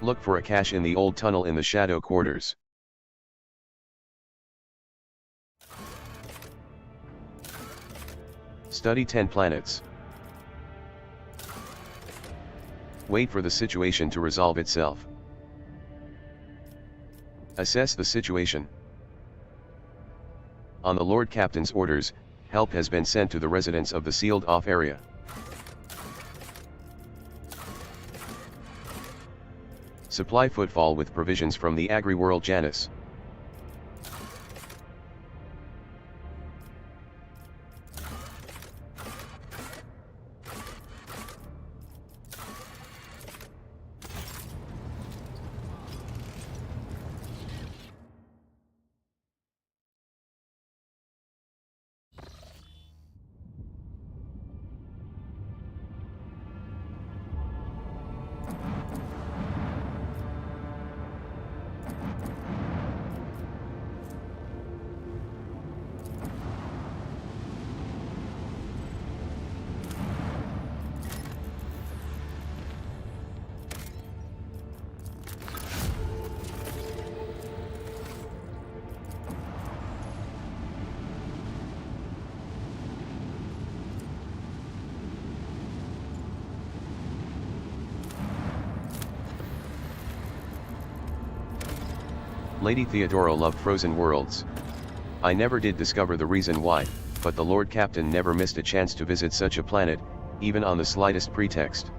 Look for a cache in the old tunnel in the shadow quarters. Study 10 planets. Wait for the situation to resolve itself. Assess the situation. On the Lord Captain's orders, help has been sent to the residents of the sealed-off area. Supply footfall with provisions from the Agri-World Janus. Lady Theodora loved frozen worlds. I never did discover the reason why, but the Lord Captain never missed a chance to visit such a planet, even on the slightest pretext.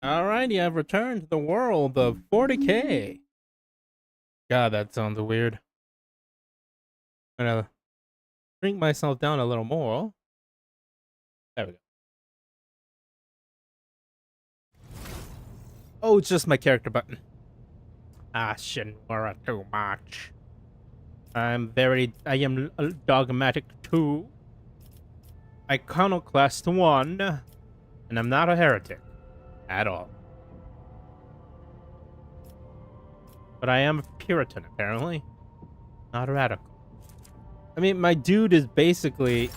Alrighty, I've returned to the world of 40K. God, that sounds weird. I'm gonna bring myself down a little more. There we go. Oh, it's just my character button. Ah, Shinwara too much. I am dogmatic too. Iconoclast 1, and I'm not a heretic. At all. But I am a Puritan, apparently. Not a radical. I mean, my dude is basically...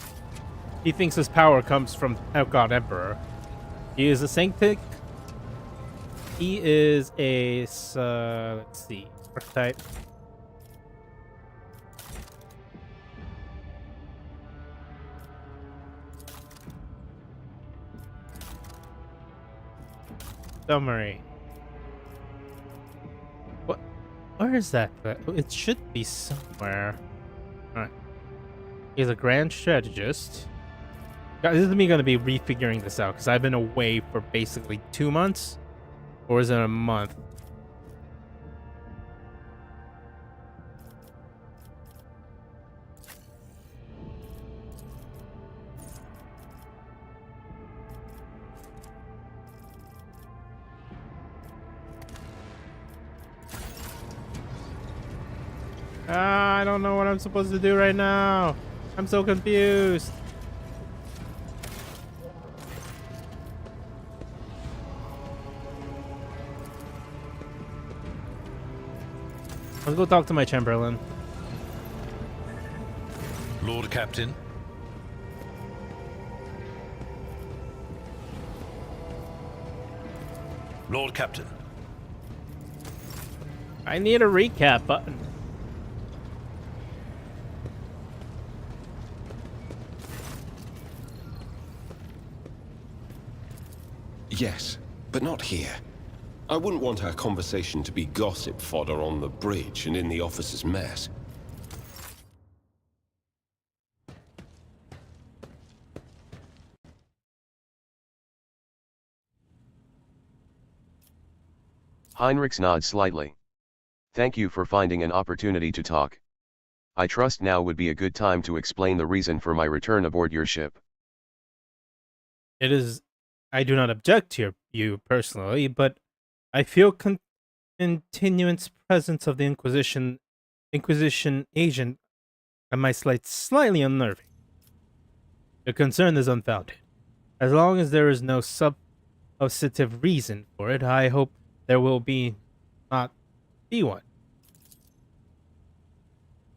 He thinks his power comes from God Emperor. He is a Sanctic. He is a... let's see. Archetype. Summary. What? Where is that? It should be somewhere. Alright. He's a grand strategist. Guys, this is me going to be refiguring this out because I've been away for basically 2 months. Or is it a month? I don't know what I'm supposed to do right now. I'm so confused. Let's go talk to my Chamberlain. Lord Captain. Lord Captain. I need a recap button. Yes, but not here. I wouldn't want our conversation to be gossip fodder on the bridge and in the officers' mess. Heinrichs nods slightly. Thank you for finding an opportunity to talk. I trust now would be a good time to explain the reason for my return aboard your ship. It is. I do not object to you personally, but I feel continuous presence of the Inquisition agent and my slightly unnerving. The concern is unfounded. As long as there is no substantive reason for it, I hope there will not be one.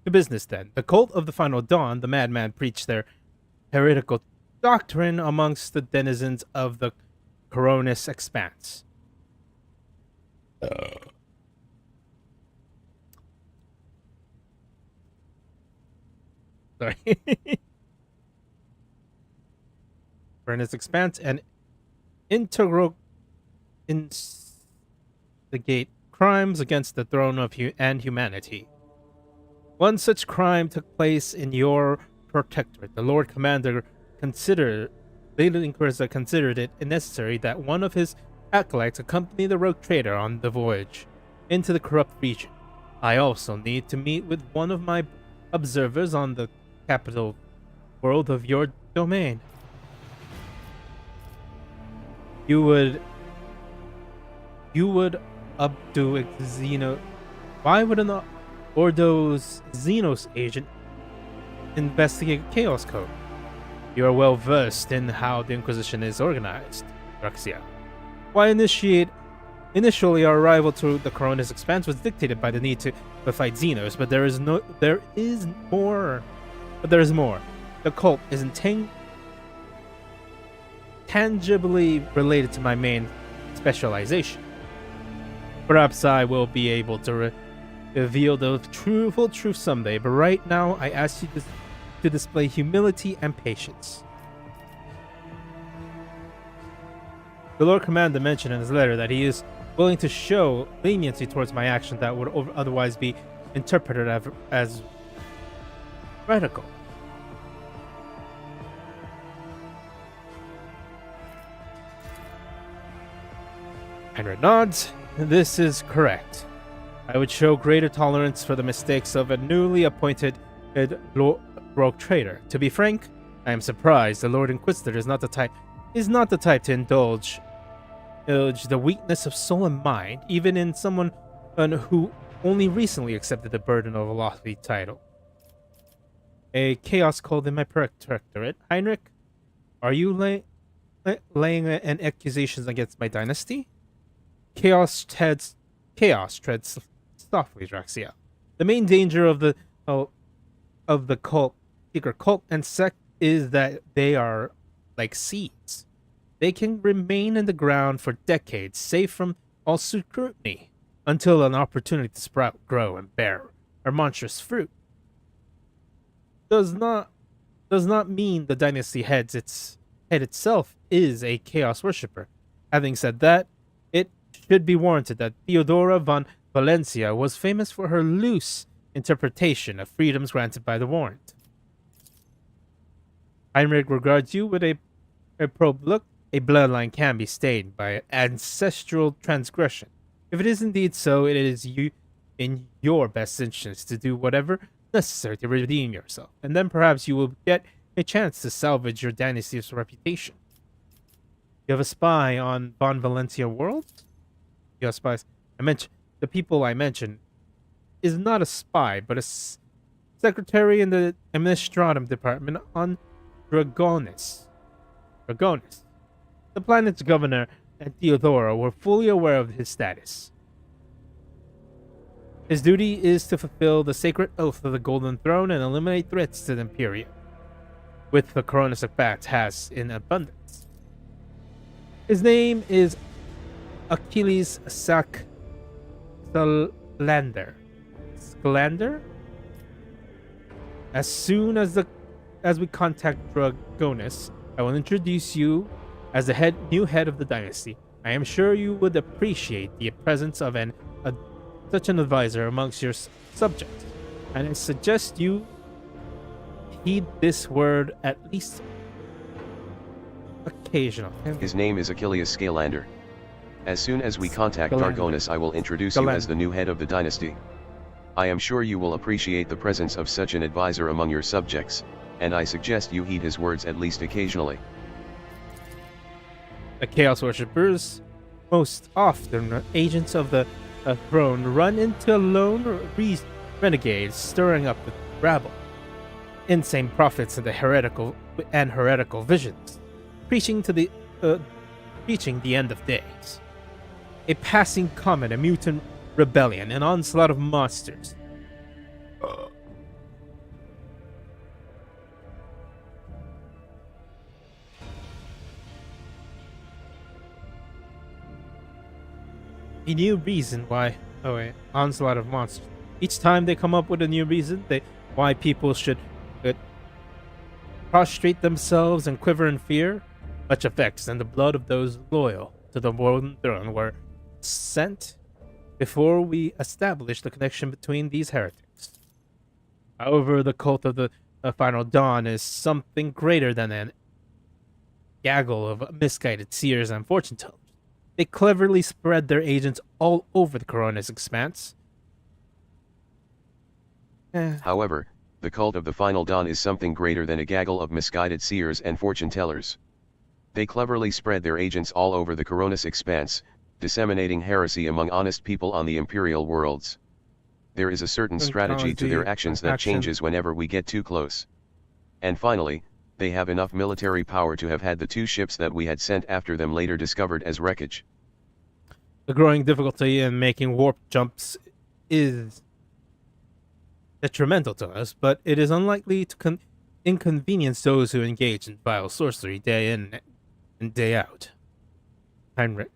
To business then. The cult of the Final Dawn, the madman preached their heretical doctrine amongst the denizens of the Coronis Expanse. Sorry. Coronis Expanse and instigate crimes against the throne of and humanity. One such crime took place in your protectorate. The Lord Commander considered it necessary that one of his acolytes accompany the rogue trader on the voyage into the corrupt region. I also need to meet with one of my observers on the capital world of your domain. You would updo Xeno. Why would an Ordo's Xenos agent investigate Chaos Code? You are well versed in how the Inquisition is organized, Draciel. Why initially our arrival to the Coronis Expanse was dictated by the need to fight Xenos, but there is more. The cult isn't tangibly related to my main specialization. Perhaps I will be able to reveal the full truth someday, but right now I ask you to display humility and patience. The Lord Commander mentioned in his letter that he is willing to show leniency towards my action that would otherwise be interpreted as radical. Heinrich nods. This is correct. I would show greater tolerance for the mistakes of a newly appointed rogue trader. To be frank, I am surprised the Lord Inquisitor is not the type to indulge the weakness of soul and mind, even in someone who only recently accepted the burden of a lofty title. A chaos cult in my protectorate. Heinrich, are you laying an accusations against my dynasty? Chaos treads softly, Draciel. The main danger of the secret cult and sect is that they are like seeds. They can remain in the ground for decades, safe from all scrutiny, until an opportunity to sprout, grow, and bear a monstrous fruit. Does not mean the dynasty head itself is a chaos worshipper. Having said that, it should be warranted that Theodora von Valencia was famous for her loose interpretation of freedoms granted by the warrant. Heinrich regards you with a probe look. A bloodline can be stained by ancestral transgression. If it is indeed so, it is in your best interest to do whatever necessary to redeem yourself, and then perhaps you will get a chance to salvage your dynasty's reputation. You have a spy on Von Valencia world? You have spies. The people I mentioned is not a spy, but a secretary in the administratum department on Dragonis. The planet's governor and Theodora were fully aware of his status. His duty is to fulfill the sacred oath of the Golden Throne and eliminate threats to the Imperium, which the Coronis Expanse has in abundance. His name is Achilles Scalander. As soon as we contact Dragonis, I will introduce you as the new head of the dynasty. I am sure you would appreciate the presence of such an advisor amongst your subjects, and I suggest you heed this word at least occasionally. His name is Achilles Scalander. As soon as we contact Galan. Dargonis, I will introduce you Galan. as the new head of the dynasty. I am sure you will appreciate the presence of such an advisor among your subjects, and I suggest you heed his words at least occasionally. The Chaos Worshippers, most often agents of the throne, run into lone renegades stirring up the rabble. Insane prophets and heretical visions, preaching the end of days. A passing comet, a mutant rebellion, an onslaught of monsters. A new reason why. Oh wait, onslaught of monsters. Each time they come up with a new reason, why people should prostrate themselves and quiver in fear. Much effects and the blood of those loyal to the Golden Throne were sent before we established the connection between these heretics. However, the cult of the Final Dawn is something greater than an gaggle of misguided seers and fortune tellers. They cleverly spread their agents all over the Corona's expanse. However, the cult of the Final Dawn is something greater than a gaggle of misguided seers and fortune tellers. They cleverly spread their agents all over the Coronis expanse, disseminating heresy among honest people on the Imperial worlds. There is a certain strategy to their actions that changes whenever we get too close. And finally, they have enough military power to have had the 2 ships that we had sent after them later discovered as wreckage. The growing difficulty in making warp jumps is detrimental to us, but it is unlikely to inconvenience those who engage in vile sorcery day in and day out. Heinrich.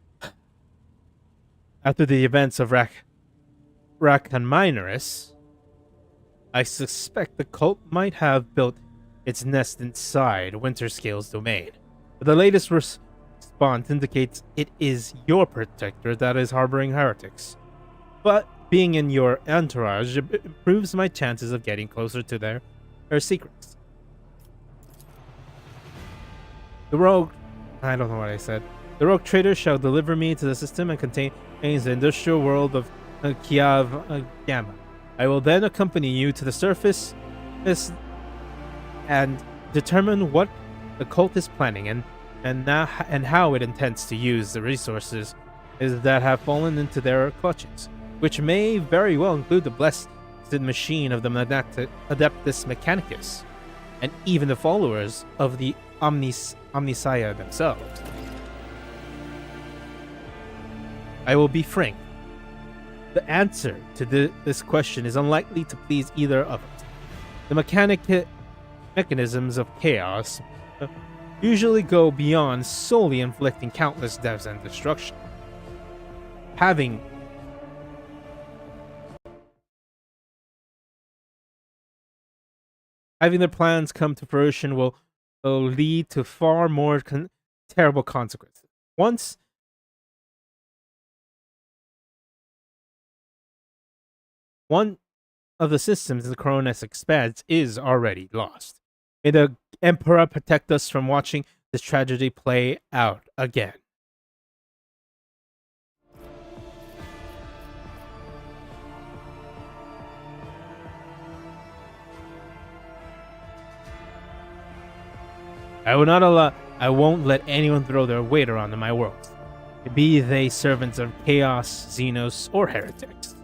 After the events of Rakanmineris, I suspect the cult might have built its nest inside Winterscale's domain. But the latest response indicates it is your protector that is harboring heretics. But being in your entourage improves my chances of getting closer to their secrets. The rogue trader shall deliver me to the system and contains the industrial world of Kiev Gamma. I will then accompany you to the surface and determine what the cult is planning and how it intends to use the resources that have fallen into their clutches, which may very well include the blessed machine of the Adeptus Mechanicus, and even the followers of the Omnissiah themselves. I will be frank. The answer to this question is unlikely to please either of us. The mechanisms of chaos usually go beyond solely inflicting countless deaths and destruction. Having their plans come to fruition will lead to far more terrible consequences. One of the systems in the Coronis expanse is already lost. May the Emperor protect us from watching this tragedy play out again. I won't let anyone throw their weight around in my world, be they servants of Chaos, Xenos, or heretics.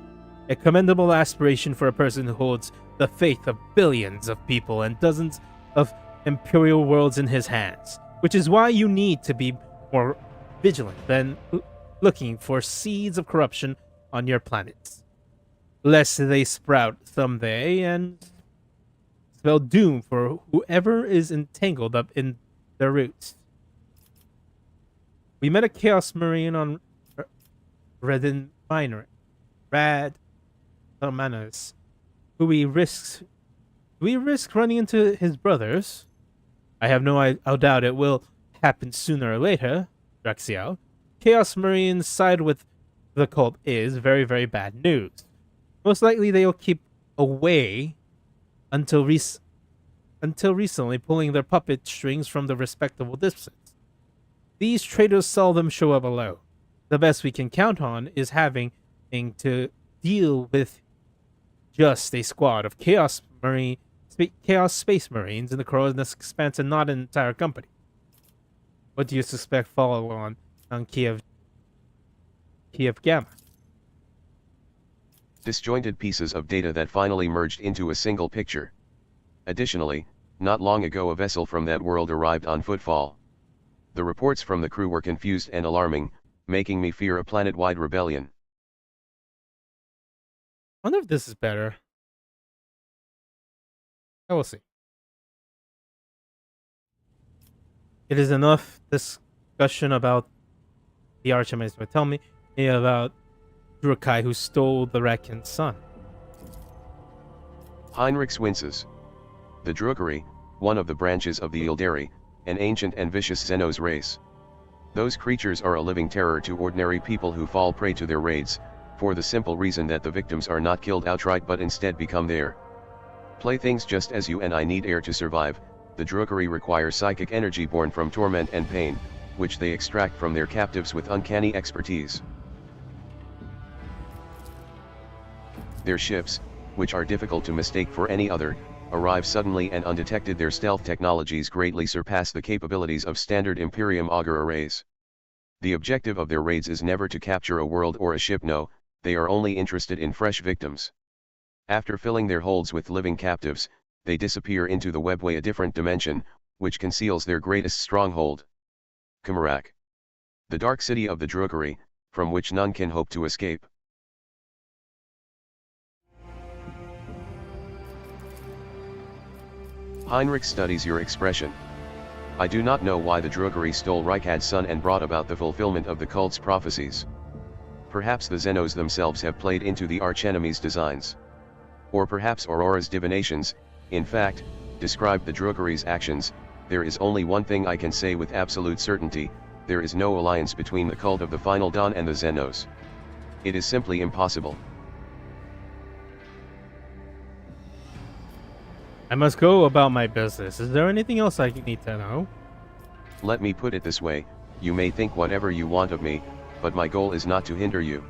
A commendable aspiration for a person who holds the faith of billions of people and dozens of imperial worlds in his hands, which is why you need to be more vigilant than looking for seeds of corruption on your planets, lest they sprout someday and spell doom for whoever is entangled up in their roots. We met a Chaos Marine on Radmanos, who we risk running into his brothers. I have no doubt it will happen sooner or later, Draciel. Chaos Marines side with the cult is very, very bad news. Most likely they will keep away until recently, pulling their puppet strings from the respectable distance. These traitors seldom show up alone. the best we can count on is having to deal with just a squad of Chaos Space Marines in the Corollas Expanse and not an entire company. What do you suspect follow on Kiev Gamma? Disjointed pieces of data that finally merged into a single picture. Additionally, not long ago a vessel from that world arrived on Footfall. The reports from the crew were confused and alarming, making me fear a planet-wide rebellion. I wonder if this is better. I will see. It is enough discussion about the Archimedes. Tell me about Draciel who stole the Reckon son. Heinrich winces. The Drukari, one of the branches of the Ildari, an ancient and vicious Xenos race. Those creatures are a living terror to ordinary people who fall prey to their raids, for the simple reason that the victims are not killed outright but instead become their playthings. Just as you and I need air to survive, the Drukari require psychic energy born from torment and pain, which they extract from their captives with uncanny expertise. Their ships, which are difficult to mistake for any other, arrive suddenly and undetected. Their stealth technologies greatly surpass the capabilities of standard Imperium auger arrays. The objective of their raids is never to capture a world or a ship. No, they are only interested in fresh victims. After filling their holds with living captives, they disappear into the webway, a different dimension, which conceals their greatest stronghold. Kamarak. The dark city of the Drukari, from which none can hope to escape. Heinrich studies your expression. I do not know why the Drukari stole Rykad's son and brought about the fulfillment of the cult's prophecies. Perhaps the Xenos themselves have played into the archenemy's designs. Or perhaps Aurora's divinations, in fact, described the Drukari's actions. There is only one thing I can say with absolute certainty: there is no alliance between the cult of the Final Dawn and the Xenos. It is simply impossible. I must go about my business. Is there anything else I need to know? Let me put it this way: you may think whatever you want of me, but my goal is not to hinder you.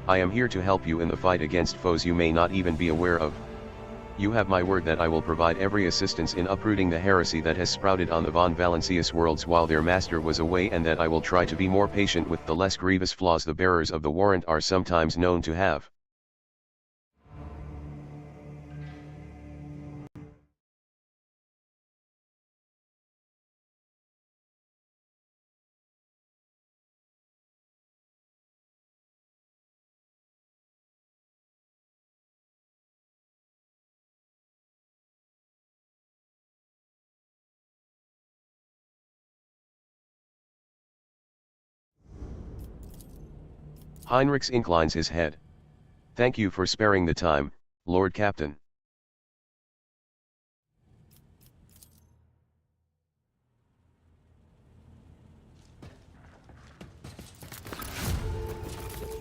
I am here to help you in the fight against foes you may not even be aware of. You have my word that I will provide every assistance in uprooting the heresy that has sprouted on the Von Valancius worlds while their master was away, and that I will try to be more patient with the less grievous flaws the bearers of the warrant are sometimes known to have. Heinrich inclines his head. Thank you for sparing the time, Lord Captain.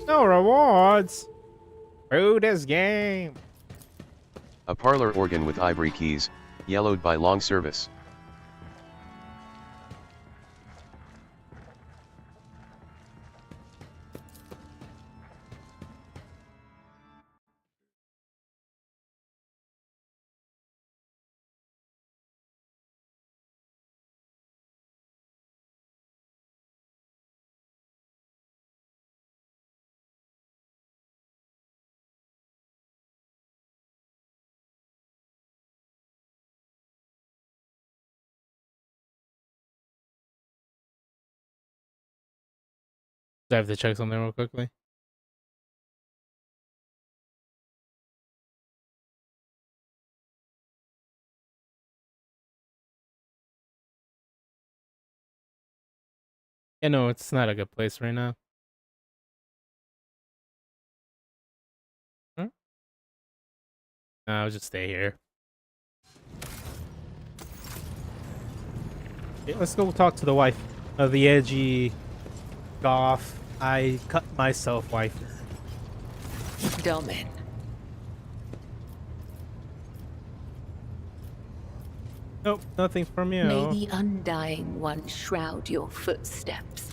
No rewards. Through this game. A parlor organ with ivory keys, yellowed by long service. I have to check something real quickly. Yeah, no, it's not a good place right now. Hmm? No, I'll just stay here. Okay, let's go talk to the wife of the edgy goth. I cut myself wife. Domin. Nope, nothing from you. May the Undying One shroud your footsteps.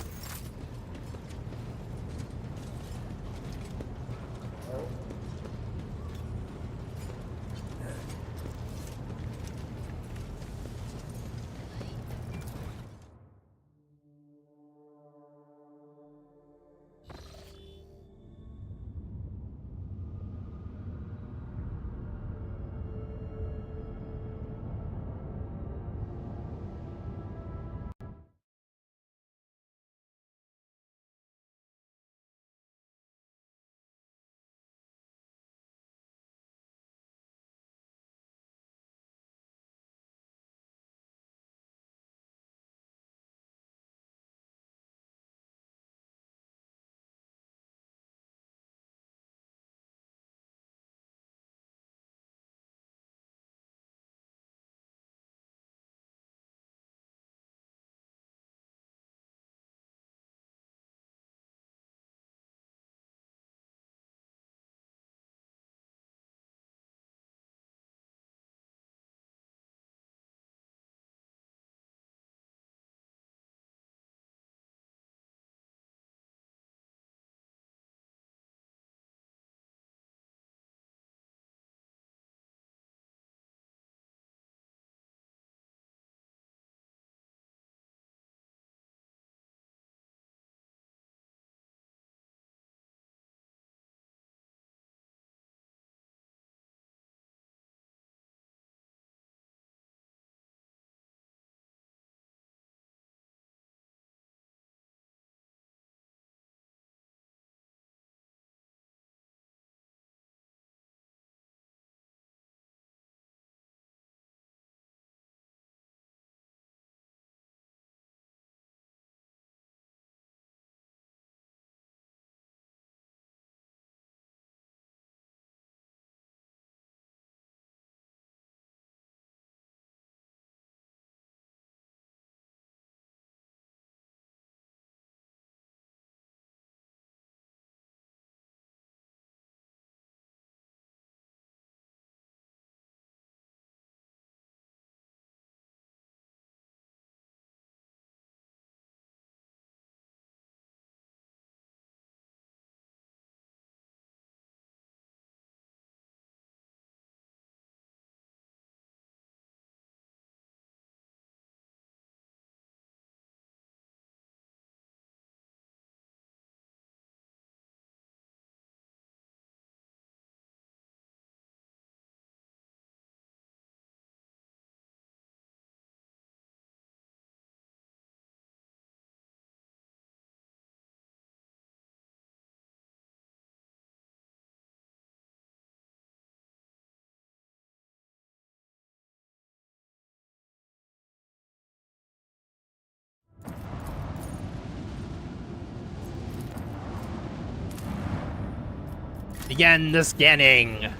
Begin the scanning.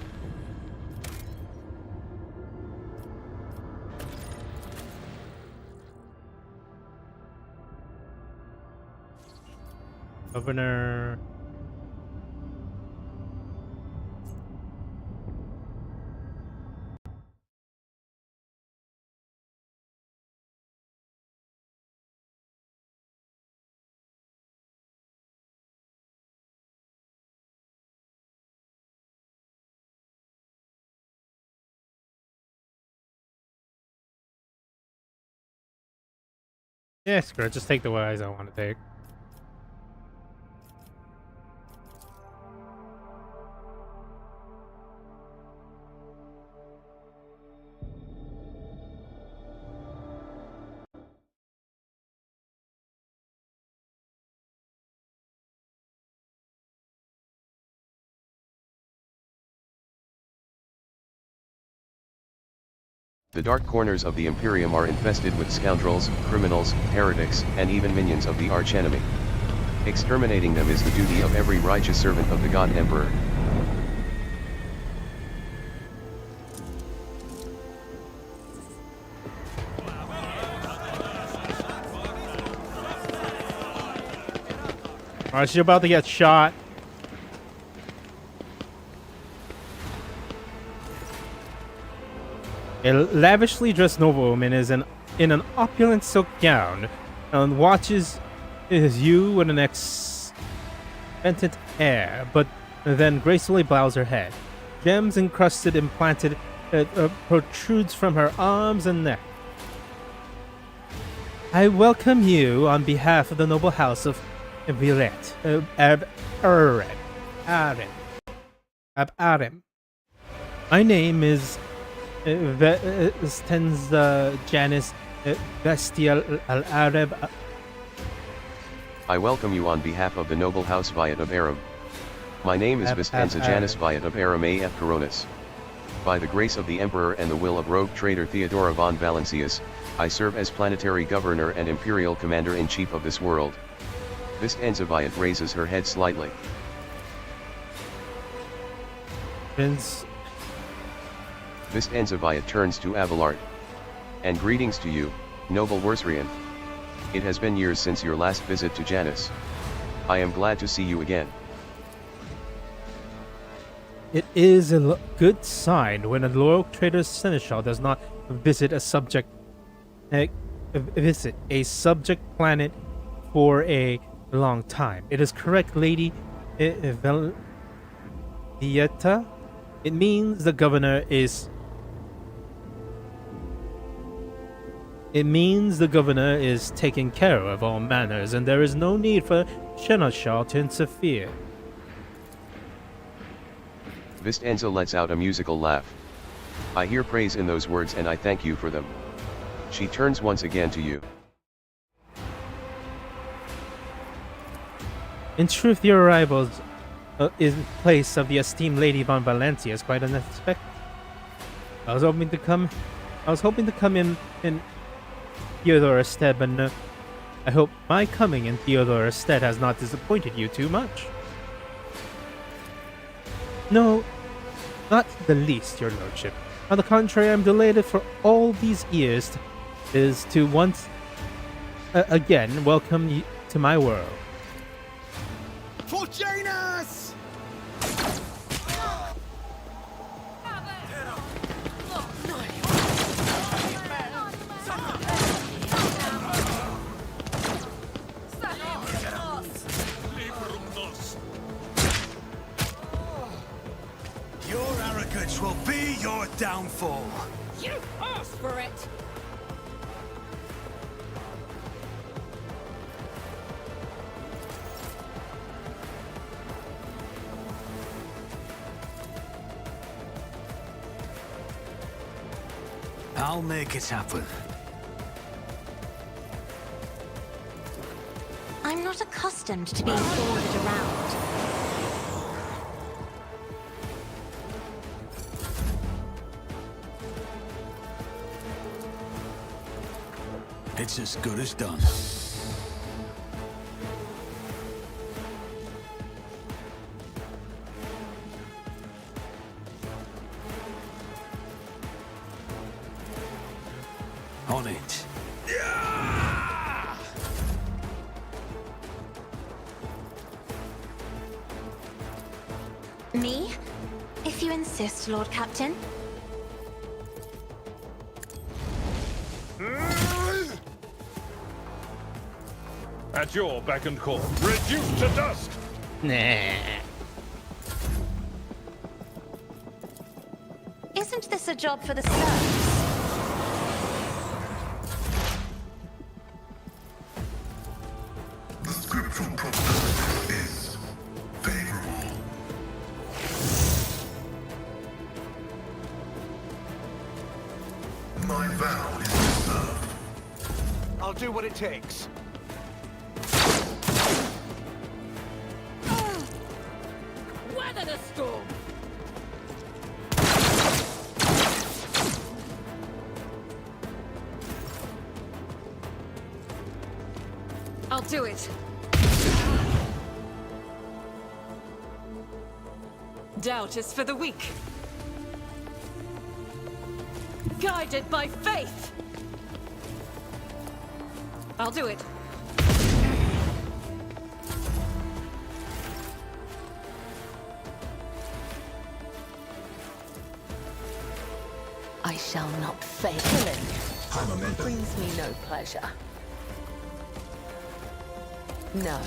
Governor. Yeah, screw it. Just take the ones I want to take. The dark corners of the Imperium are infested with scoundrels, criminals, heretics, and even minions of the archenemy. Exterminating them is the duty of every righteous servant of the God Emperor. Alright, she's about to get shot. A lavishly dressed noblewoman is in an opulent silk gown and watches you with an expectant air, but then gracefully bows her head. Gems encrusted implanted protrudes from her arms and neck. I welcome you on behalf of the noble house of Viret, Ab-Arim. My name is Stenza Janice Draciel al-Arab. I welcome you on behalf of the noble house Viet of Aram. My name is Vistenza Janus Viet of Aram af Coronis. By the grace of the Emperor and the will of rogue traitor Theodora von Valencius, I serve as planetary governor and imperial commander-in-chief of this world. Vistenza Viet raises her head slightly. Vistenza Viet turns to Abelard. And greetings to you, noble Wursrian. It has been years since your last visit to Janus. I am glad to see you again. It is a good sign when a loyal traitor's seneschal does not visit a subject planet for a long time. It is correct, Lady Vieta. It means the governor is taking care of all manners, and there is no need for Seneschal to interfere. Vistenza lets out a musical laugh. I hear praise in those words and I thank you for them. She turns once again to you. In truth, your arrival in place of the esteemed Lady von Valencia is quite unexpected. I was hoping to come in Theodora's stead, but no. I hope my coming in Theodora's stead has not disappointed you too much. No, not the least, your lordship. On the contrary, I'm delighted for all these years to once again welcome you to my world. For Janus! Your arrogance will be your downfall. You asked for it! I'll make it happen. I'm not accustomed to being ordered around. It's as good as done. On it. Me? If you insist, Lord Captain. At your beck and call. Reduced to dust! Nah. Isn't this a job for the serfs? The scriptural probability is favorable. My vow is to serve. I'll do what it takes. Weather the storm! I'll do it. Doubt is for the weak. Guided by faith. I'll do it. I shall not fail. Killing brings me no pleasure. No,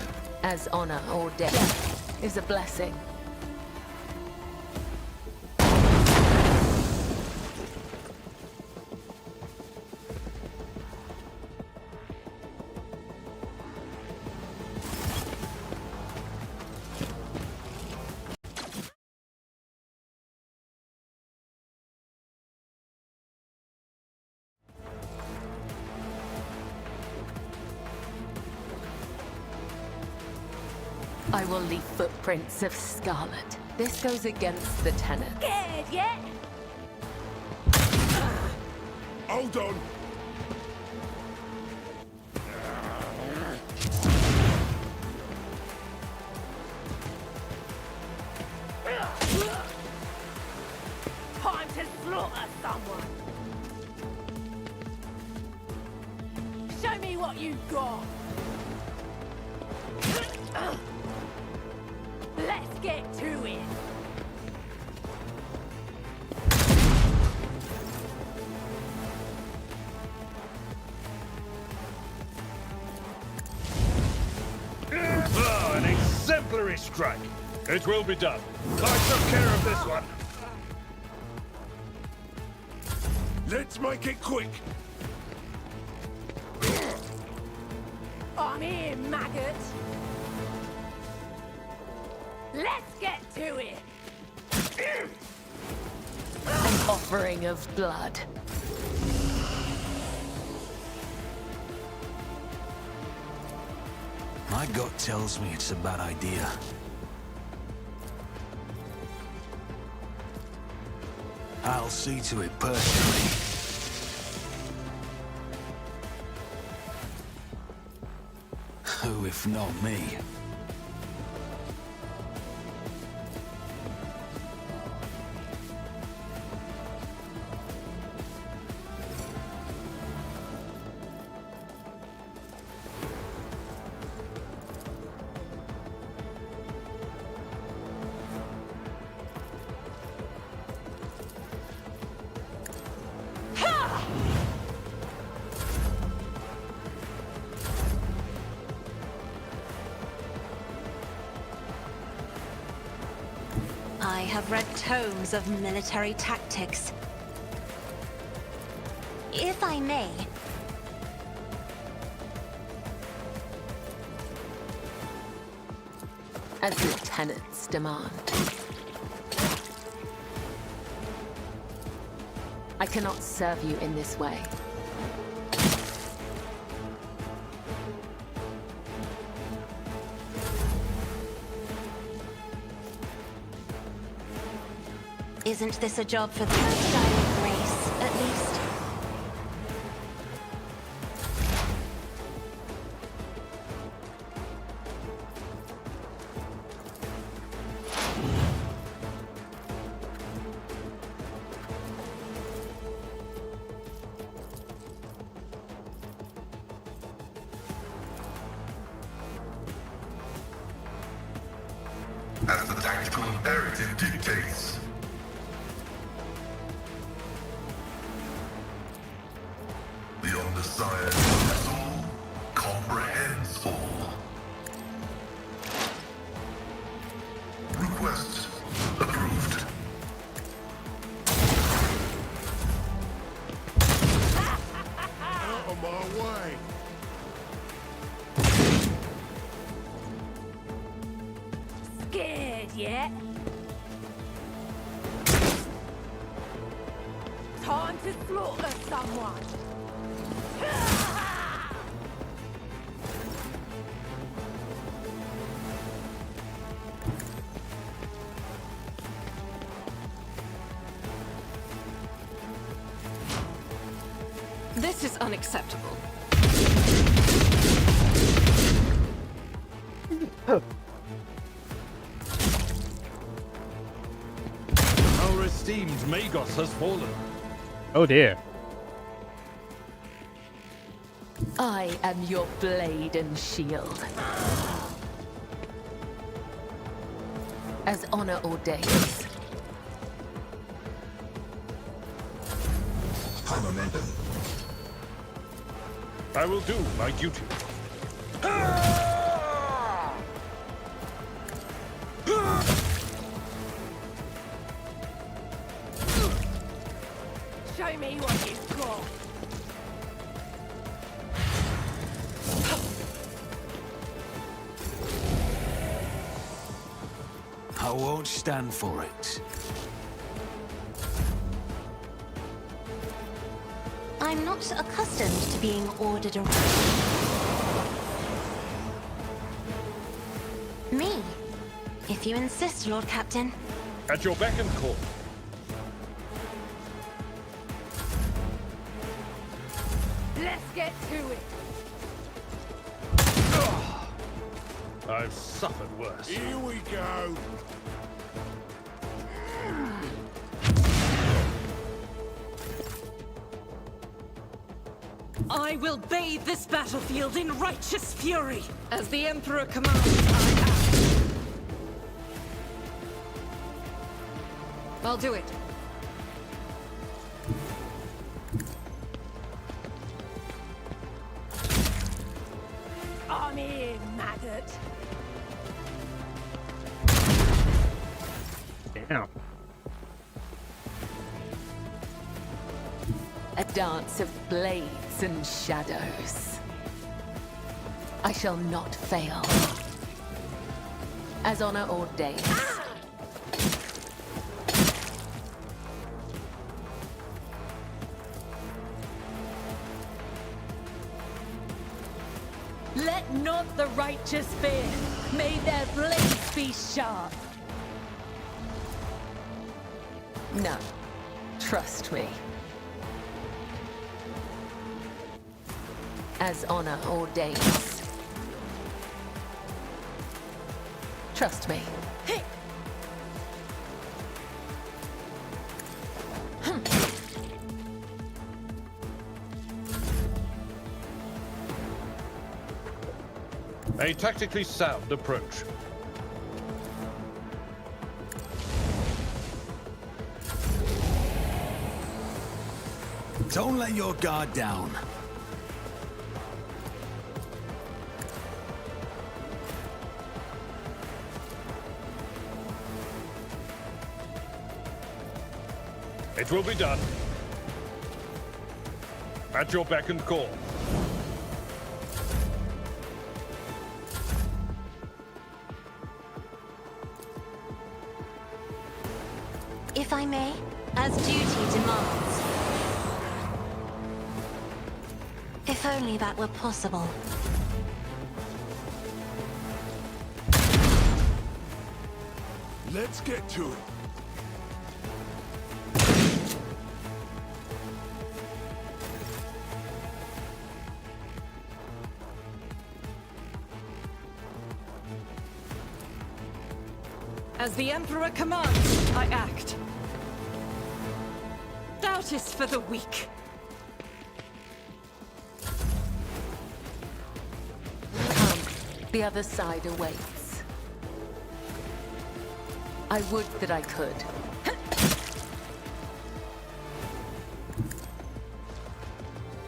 as honor or death is a blessing. I will leave footprints of scarlet. This goes against the tenet. Scared yet? Hold on. Time to slaughter someone. Show me what you've got. Let's get to it. Ah, an exemplary strike. It will be done. I took care of this one. Let's make it quick. I'm here, maggot. Let's get to it. An offering of blood. My gut tells me it's a bad idea. I'll see to it personally. Who, if not me? I have read tomes of military tactics. If I may, As the tenets demand. I cannot serve you in this way. isn't this a job for the styling race, at least? as the tactical imperative dictates. The Omnissiah knows all, comprehends all. Request approved. Out of my way! Scared yet? Time to slaughter someone. This is unacceptable. Our esteemed Magos has fallen. Oh dear. I am your blade and shield. As honor ordains. High momentum. I will do my duty. Show me what you've got. I won't stand for it. I'm not accustomed to being ordered around. Me, if you insist, Lord Captain. At your beck and call. Let's get to it. I've suffered worse. Here we go. I will bathe this battlefield in righteous fury. As the Emperor commands, I act. I'll do it. I'm here, maggot. Damn. A dance of blades and shadows. I shall not fail. As honor ordains. Let not the righteous fear. May their blades be sharp. No. Trust me. As honor ordains. Trust me. A tactically sound approach. Don't let your guard down. It will be done. At your beck and call. If I may, as duty demands. If only that were possible. Let's get to it. As the Emperor commands, I act. Doubt is for the weak. Come, the other side awaits. I would that I could.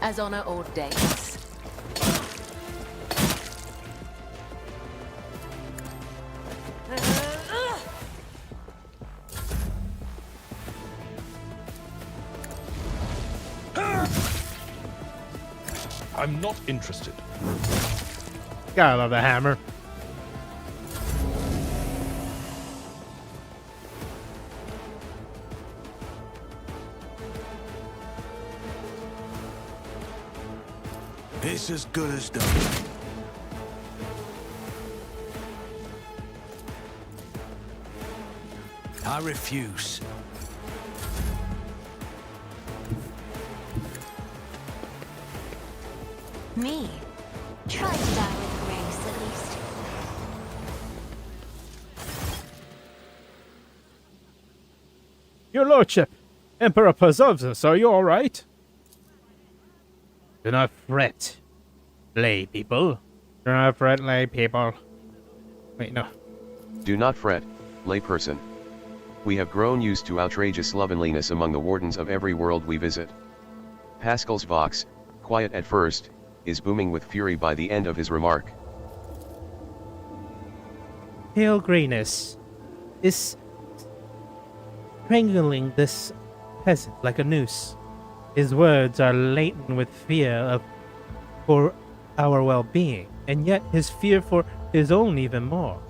As honor ordains. I'm not interested. Gotta love the hammer. It's as good as done. I refuse. Me? Try to die with grace, at least. Your lordship, Emperor preserves us. Are you all right? Do not fret, lay people. Do not fret, lay people. Wait, no. Do not fret, layperson. We have grown used to outrageous slovenliness among the wardens of every world we visit. Pascal's vox, quiet at first, is booming with fury by the end of his remark. Pale grayness is strangling this peasant like a noose. His words are laden with fear for our well-being, and yet his fear for his own even more.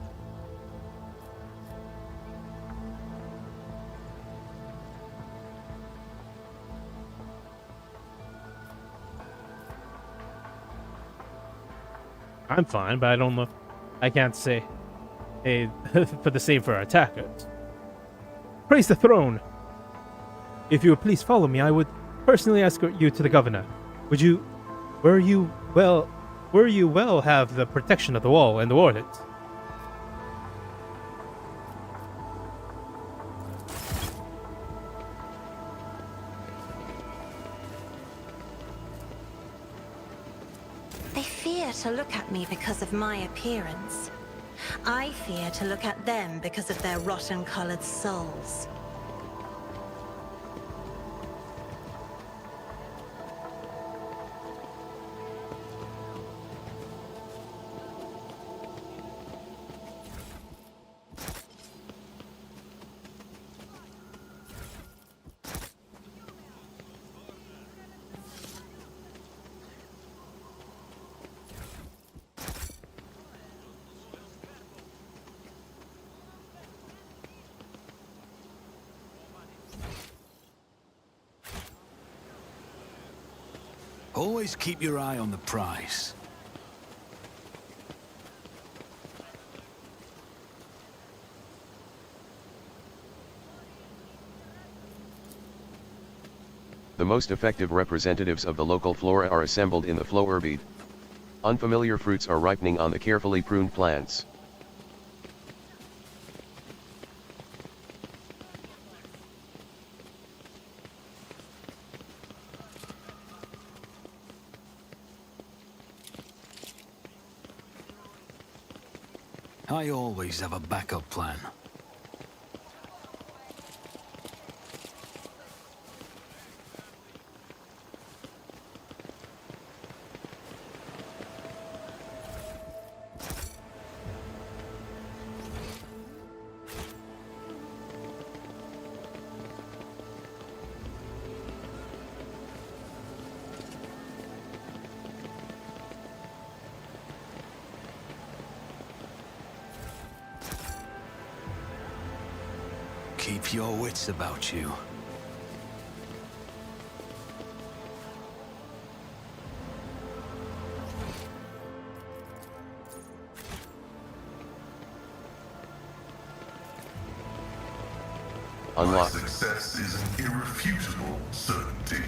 I'm fine, but I don't know. I can't say for the same for our attackers. Praise the throne! If you would please follow me, I would personally escort you to the governor. Would you, were you well have the protection of the wall and the wardens? They fear to look at me because of my appearance. I fear to look at them because of their rotten-colored souls. Always keep your eye on the prize. The most effective representatives of the local flora are assembled in the Flowerbed. Unfamiliar fruits are ripening on the carefully pruned plants. I always have a backup plan. Keep your wits about you. Unlocked. My success is an irrefutable certainty.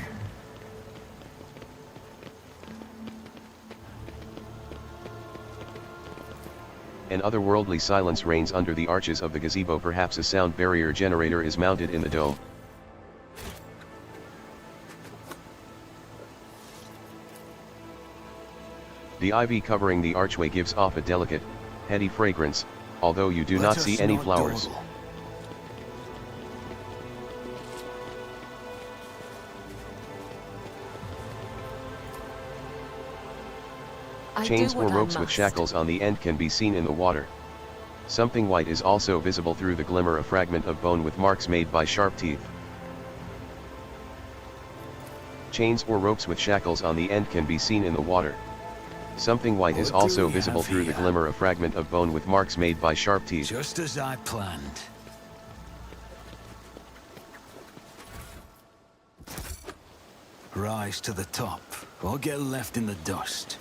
An otherworldly silence reigns under the arches of the gazebo. Perhaps a sound barrier generator is mounted in the dome. The ivy covering the archway gives off a delicate, heady fragrance, although you do not see any flowers. Dawdle. Chains do or what I ropes with must. shackles on the end can be seen in the water. Something white is also visible through the glimmer, a fragment of bone with marks made by sharp teeth. Chains or ropes with shackles on the end can be seen in the water. Something white is What do also we visible have through the here? glimmer, a fragment of bone with marks made by sharp teeth. Just as I planned. Rise to the top, or get left in the dust.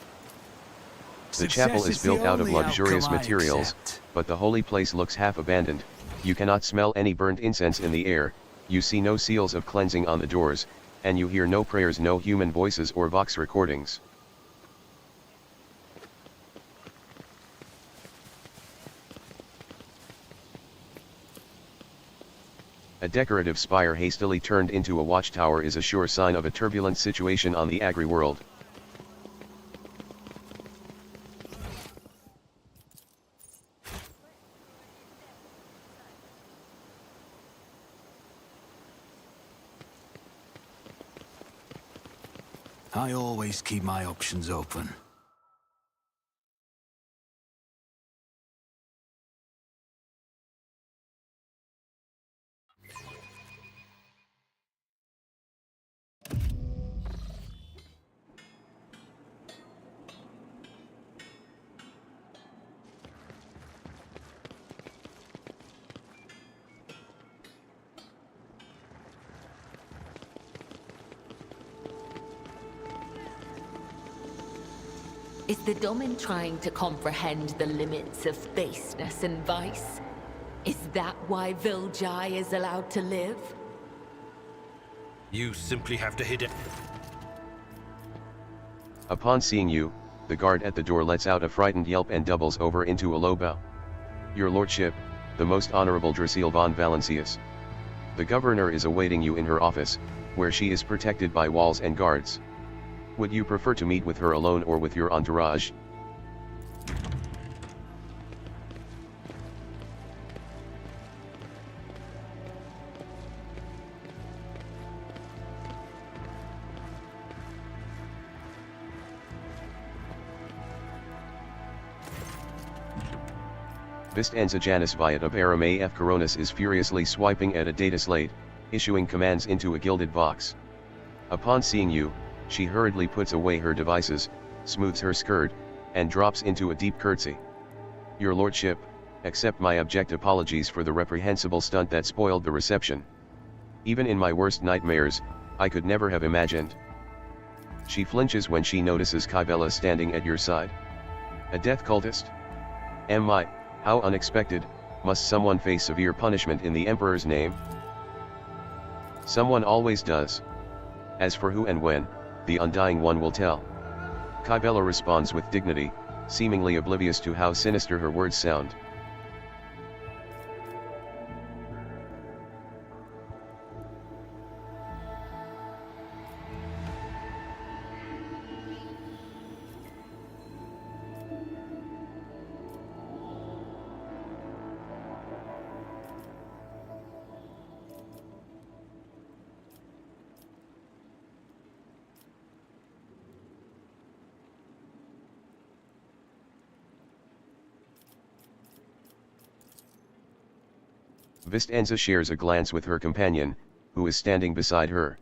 The chapel Success is built the out of only luxurious outcome I materials, accept. but the holy place looks half abandoned. You cannot smell any burnt incense in the air, you see no seals of cleansing on the doors, and you hear no prayers, no human voices or vox recordings. A decorative spire hastily turned into a watchtower is a sure sign of a turbulent situation on the agri-world. I always keep my options open. Is the Domin trying to comprehend the limits of baseness and vice? Is that why Viljai is allowed to live? You simply have to hit it. Upon seeing you, the guard at the door lets out a frightened yelp and doubles over into a low bow. Your lordship, the most honorable Draciel von Valancius. The governor is awaiting you in her office, where she is protected by walls and guards. Would you prefer to meet with her alone or with your entourage? Vistenza Janus Viat of Aram AF Coronis is furiously swiping at a data slate, issuing commands into a gilded box. Upon seeing you, she hurriedly puts away her devices, smooths her skirt, and drops into a deep curtsy. Your lordship, accept my abject apologies for the reprehensible stunt that spoiled the reception. Even in my worst nightmares, I could never have imagined. She flinches when she notices Kybella standing at your side. A death cultist? My, how unexpected, must someone face severe punishment in the Emperor's name? Someone always does. As for who and when, the Undying One will tell. Kybella responds with dignity, seemingly oblivious to how sinister her words sound. Vistenza shares a glance with her companion, who is standing beside her.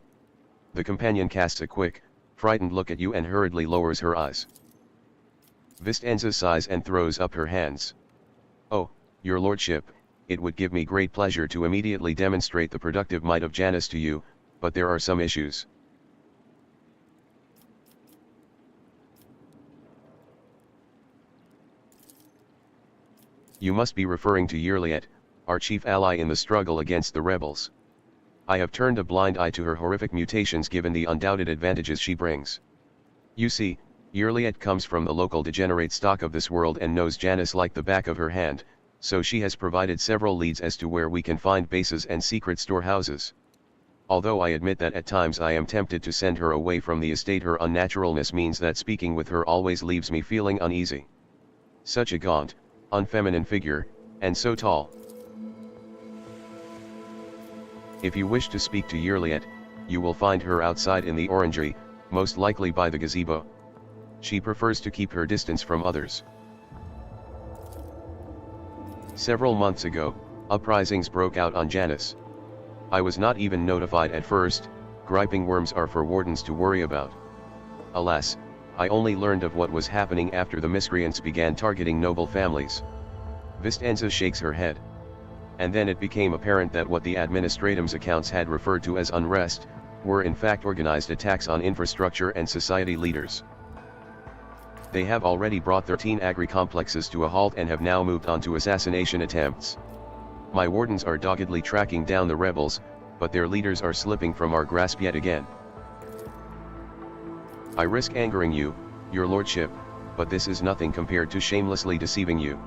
The companion casts a quick, frightened look at you and hurriedly lowers her eyes. Vistenza sighs and throws up her hands. Oh, your lordship, it would give me great pleasure to immediately demonstrate the productive might of Janus to you, but there are some issues. You must be referring to Yerliet, our chief ally in the struggle against the rebels. I have turned a blind eye to her horrific mutations given the undoubted advantages she brings. You see, Yerliet comes from the local degenerate stock of this world and knows Janus like the back of her hand, so she has provided several leads as to where we can find bases and secret storehouses. Although I admit that at times I am tempted to send her away from the estate, her unnaturalness means that speaking with her always leaves me feeling uneasy. Such a gaunt, unfeminine figure, and so tall. If you wish to speak to Yerliet, you will find her outside in the orangery, most likely by the gazebo. She prefers to keep her distance from others. Several months ago, uprisings broke out on Janus. I was not even notified at first. Griping worms are for wardens to worry about. Alas, I only learned of what was happening after the miscreants began targeting noble families. Vistenza shakes her head. And then it became apparent that what the administratum's accounts had referred to as unrest, were in fact organized attacks on infrastructure and society leaders. They have already brought 13 agri-complexes to a halt and have now moved on to assassination attempts. My wardens are doggedly tracking down the rebels, but their leaders are slipping from our grasp yet again. I risk angering you, your lordship, but this is nothing compared to shamelessly deceiving you.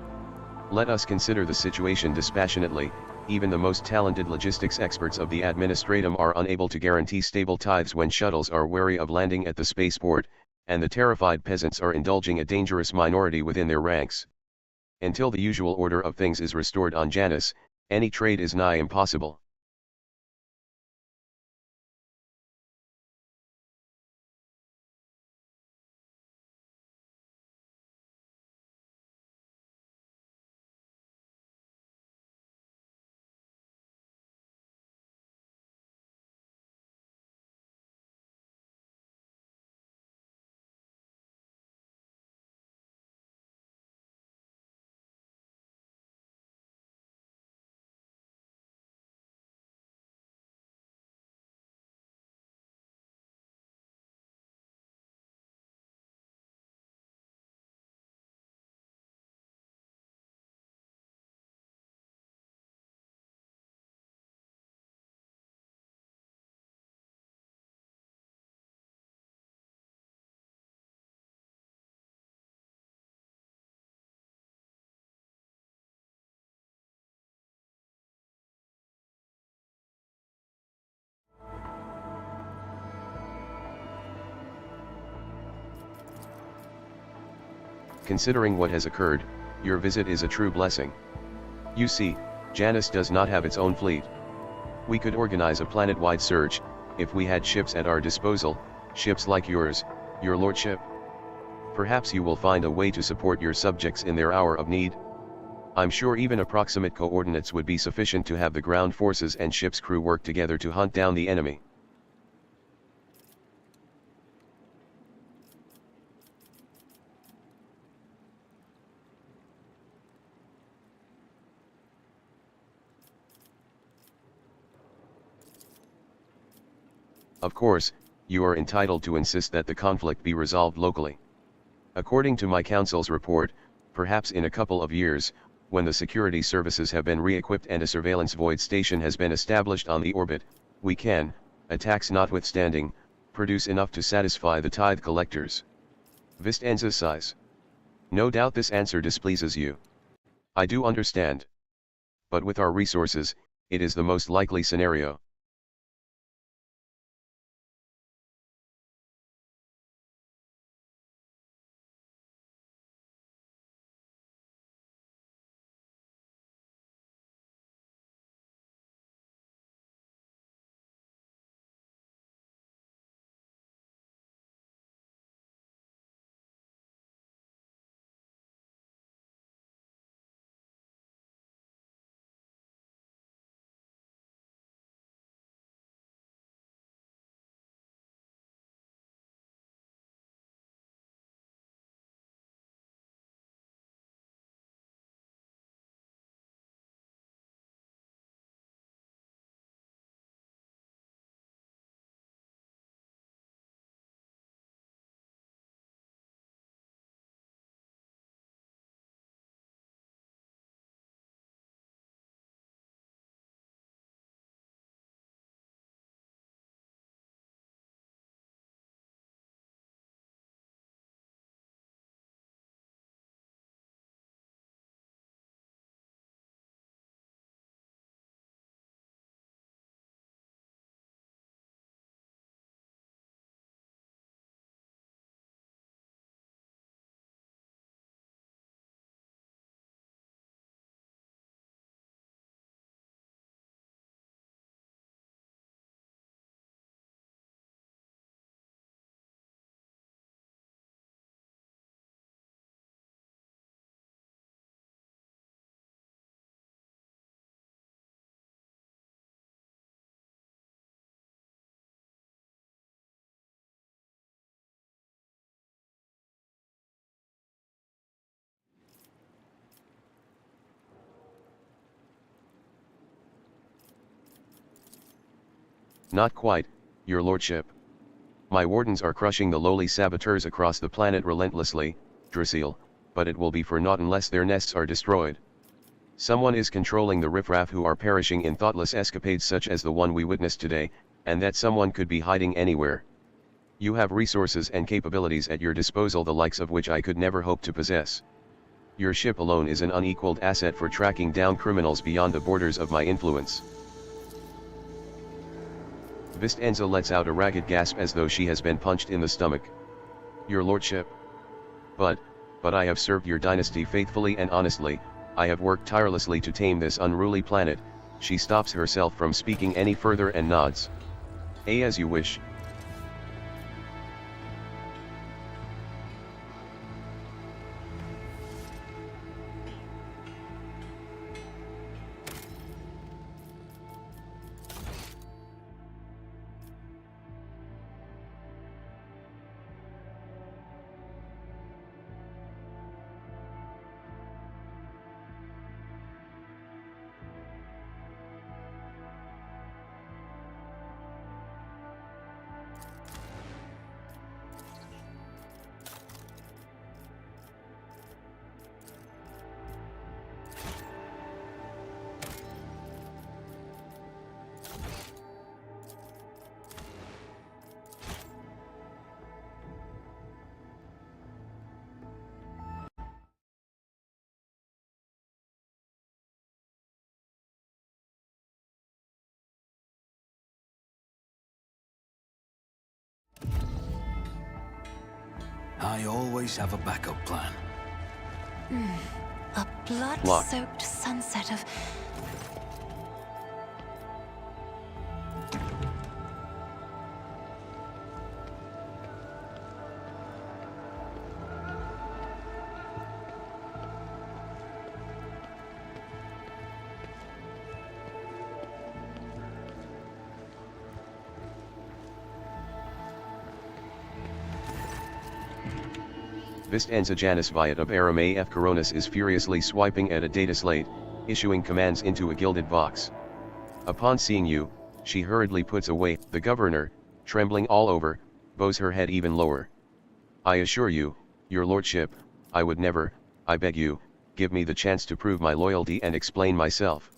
Let us consider the situation dispassionately. Even the most talented logistics experts of the administratum are unable to guarantee stable tithes when shuttles are wary of landing at the spaceport, and the terrified peasants are indulging a dangerous minority within their ranks. Until the usual order of things is restored on Janus, any trade is nigh impossible. Considering what has occurred, your visit is a true blessing. You see, Janus does not have its own fleet. We could organize a planet-wide search, if we had ships at our disposal, ships like yours, your lordship. Perhaps you will find a way to support your subjects in their hour of need. I'm sure even approximate coordinates would be sufficient to have the ground forces and ship's crew work together to hunt down the enemy. Of course, you are entitled to insist that the conflict be resolved locally. According to my council's report, perhaps in a couple of years, when the security services have been re-equipped and a surveillance void station has been established on the orbit, we can, attacks notwithstanding, produce enough to satisfy the tithe collectors. Vistenza sighs. No doubt this answer displeases you. I do understand. But with our resources, it is the most likely scenario. Not quite, your lordship. My wardens are crushing the lowly saboteurs across the planet relentlessly, Draciel, but it will be for naught unless their nests are destroyed. Someone is controlling the riffraff who are perishing in thoughtless escapades such as the one we witnessed today, and that someone could be hiding anywhere. You have resources and capabilities at your disposal the likes of which I could never hope to possess. Your ship alone is an unequaled asset for tracking down criminals beyond the borders of my influence. Vistenza lets out a ragged gasp as though she has been punched in the stomach. Your lordship. But I have served your dynasty faithfully and honestly, I have worked tirelessly to tame this unruly planet. She stops herself from speaking any further and nods. As you wish. I always have a backup plan. A blood-soaked sunset of... Vistenza Janus Viat of Aram AF Coronis is furiously swiping at a data slate, issuing commands into a gilded box. Upon seeing you, she hurriedly puts away. The governor, trembling all over, bows her head even lower. I assure you, your lordship, I would never, I beg you, give me the chance to prove my loyalty and explain myself.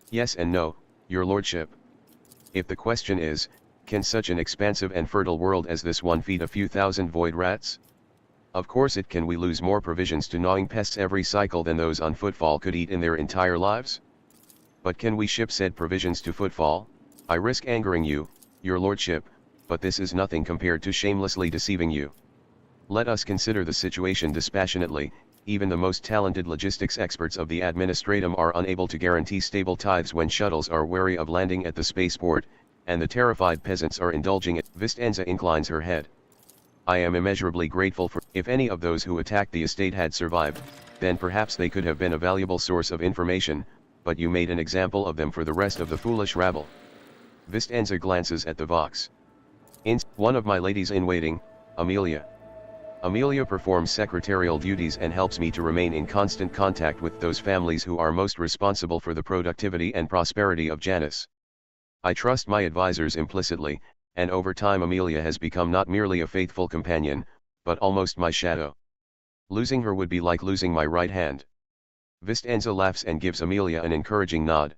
Yes and no, your lordship. If the question is, can such an expansive and fertile world as this one feed a few thousand void rats? Of course it can. We lose more provisions to gnawing pests every cycle than those on footfall could eat in their entire lives? But can we ship said provisions to footfall? I risk angering you, your lordship, but this is nothing compared to shamelessly deceiving you. Let us consider the situation dispassionately. Even the most talented logistics experts of the administratum are unable to guarantee stable tithes when shuttles are wary of landing at the spaceport, and the terrified peasants are indulging it. Vistenza inclines her head. I am immeasurably grateful for. If any of those who attacked the estate had survived, then perhaps they could have been a valuable source of information, but you made an example of them for the rest of the foolish rabble. Vistenza glances at the Vox. One of my ladies in waiting, Amelia. Amelia performs secretarial duties and helps me to remain in constant contact with those families who are most responsible for the productivity and prosperity of Janus. I trust my advisors implicitly, and over time Amelia has become not merely a faithful companion, but almost my shadow. Losing her would be like losing my right hand. Vistenza laughs and gives Amelia an encouraging nod.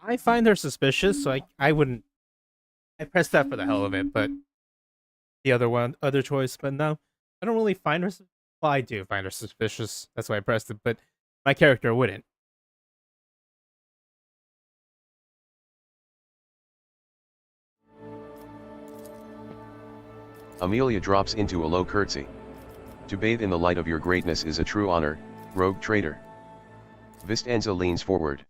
I find her suspicious, so I wouldn't. I pressed that for the hell of it, but the other choice. But no, I don't really find her. Well, I do find her suspicious. That's why I pressed it, but my character wouldn't. Amelia drops into a low curtsy. To bathe in the light of your greatness is a true honor, rogue traitor. Vistenza leans forward.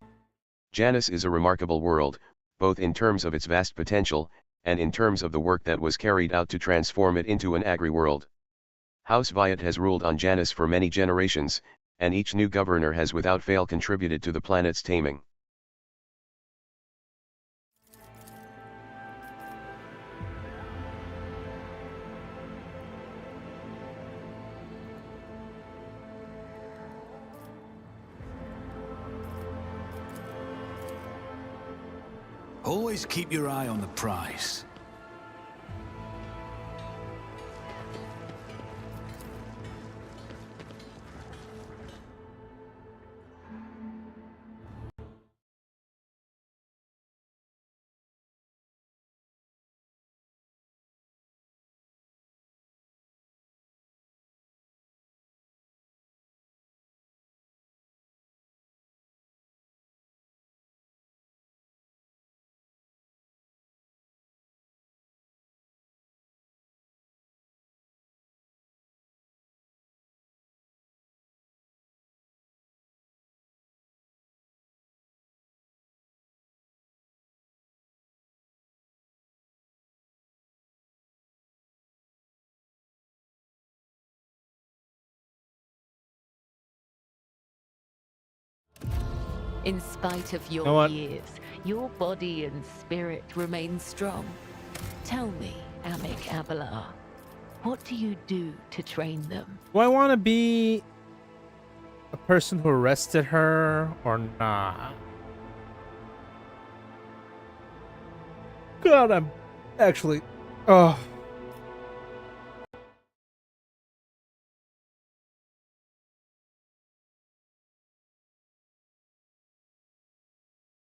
Janus is a remarkable world, both in terms of its vast potential, and in terms of the work that was carried out to transform it into an agri-world. House Viat has ruled on Janus for many generations, and each new governor has without fail contributed to the planet's taming. Always keep your eye on the prize. In spite of know your what? years, your body and spirit remain strong. Tell me, Amic Abelar, what do you do to train them? Do I want to be a person who arrested her or not? God, I'm actually... Oh.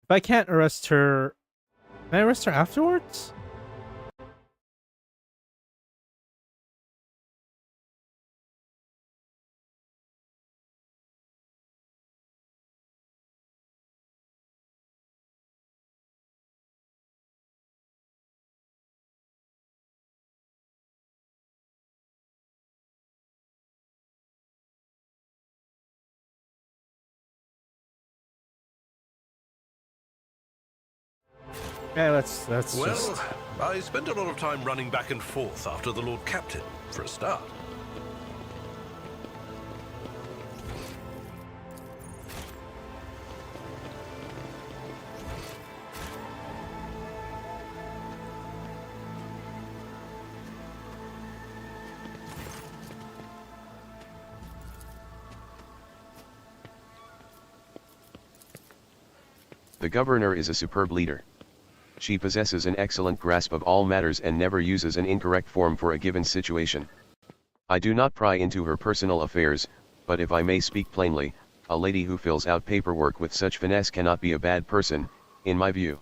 If I can't arrest her... Can I arrest her afterwards? Yeah, let's Well, just... I spent a lot of time running back and forth after the Lord Captain, for a start. The governor is a superb leader. She possesses an excellent grasp of all matters and never uses an incorrect form for a given situation. I do not pry into her personal affairs, but if I may speak plainly, a lady who fills out paperwork with such finesse cannot be a bad person, in my view.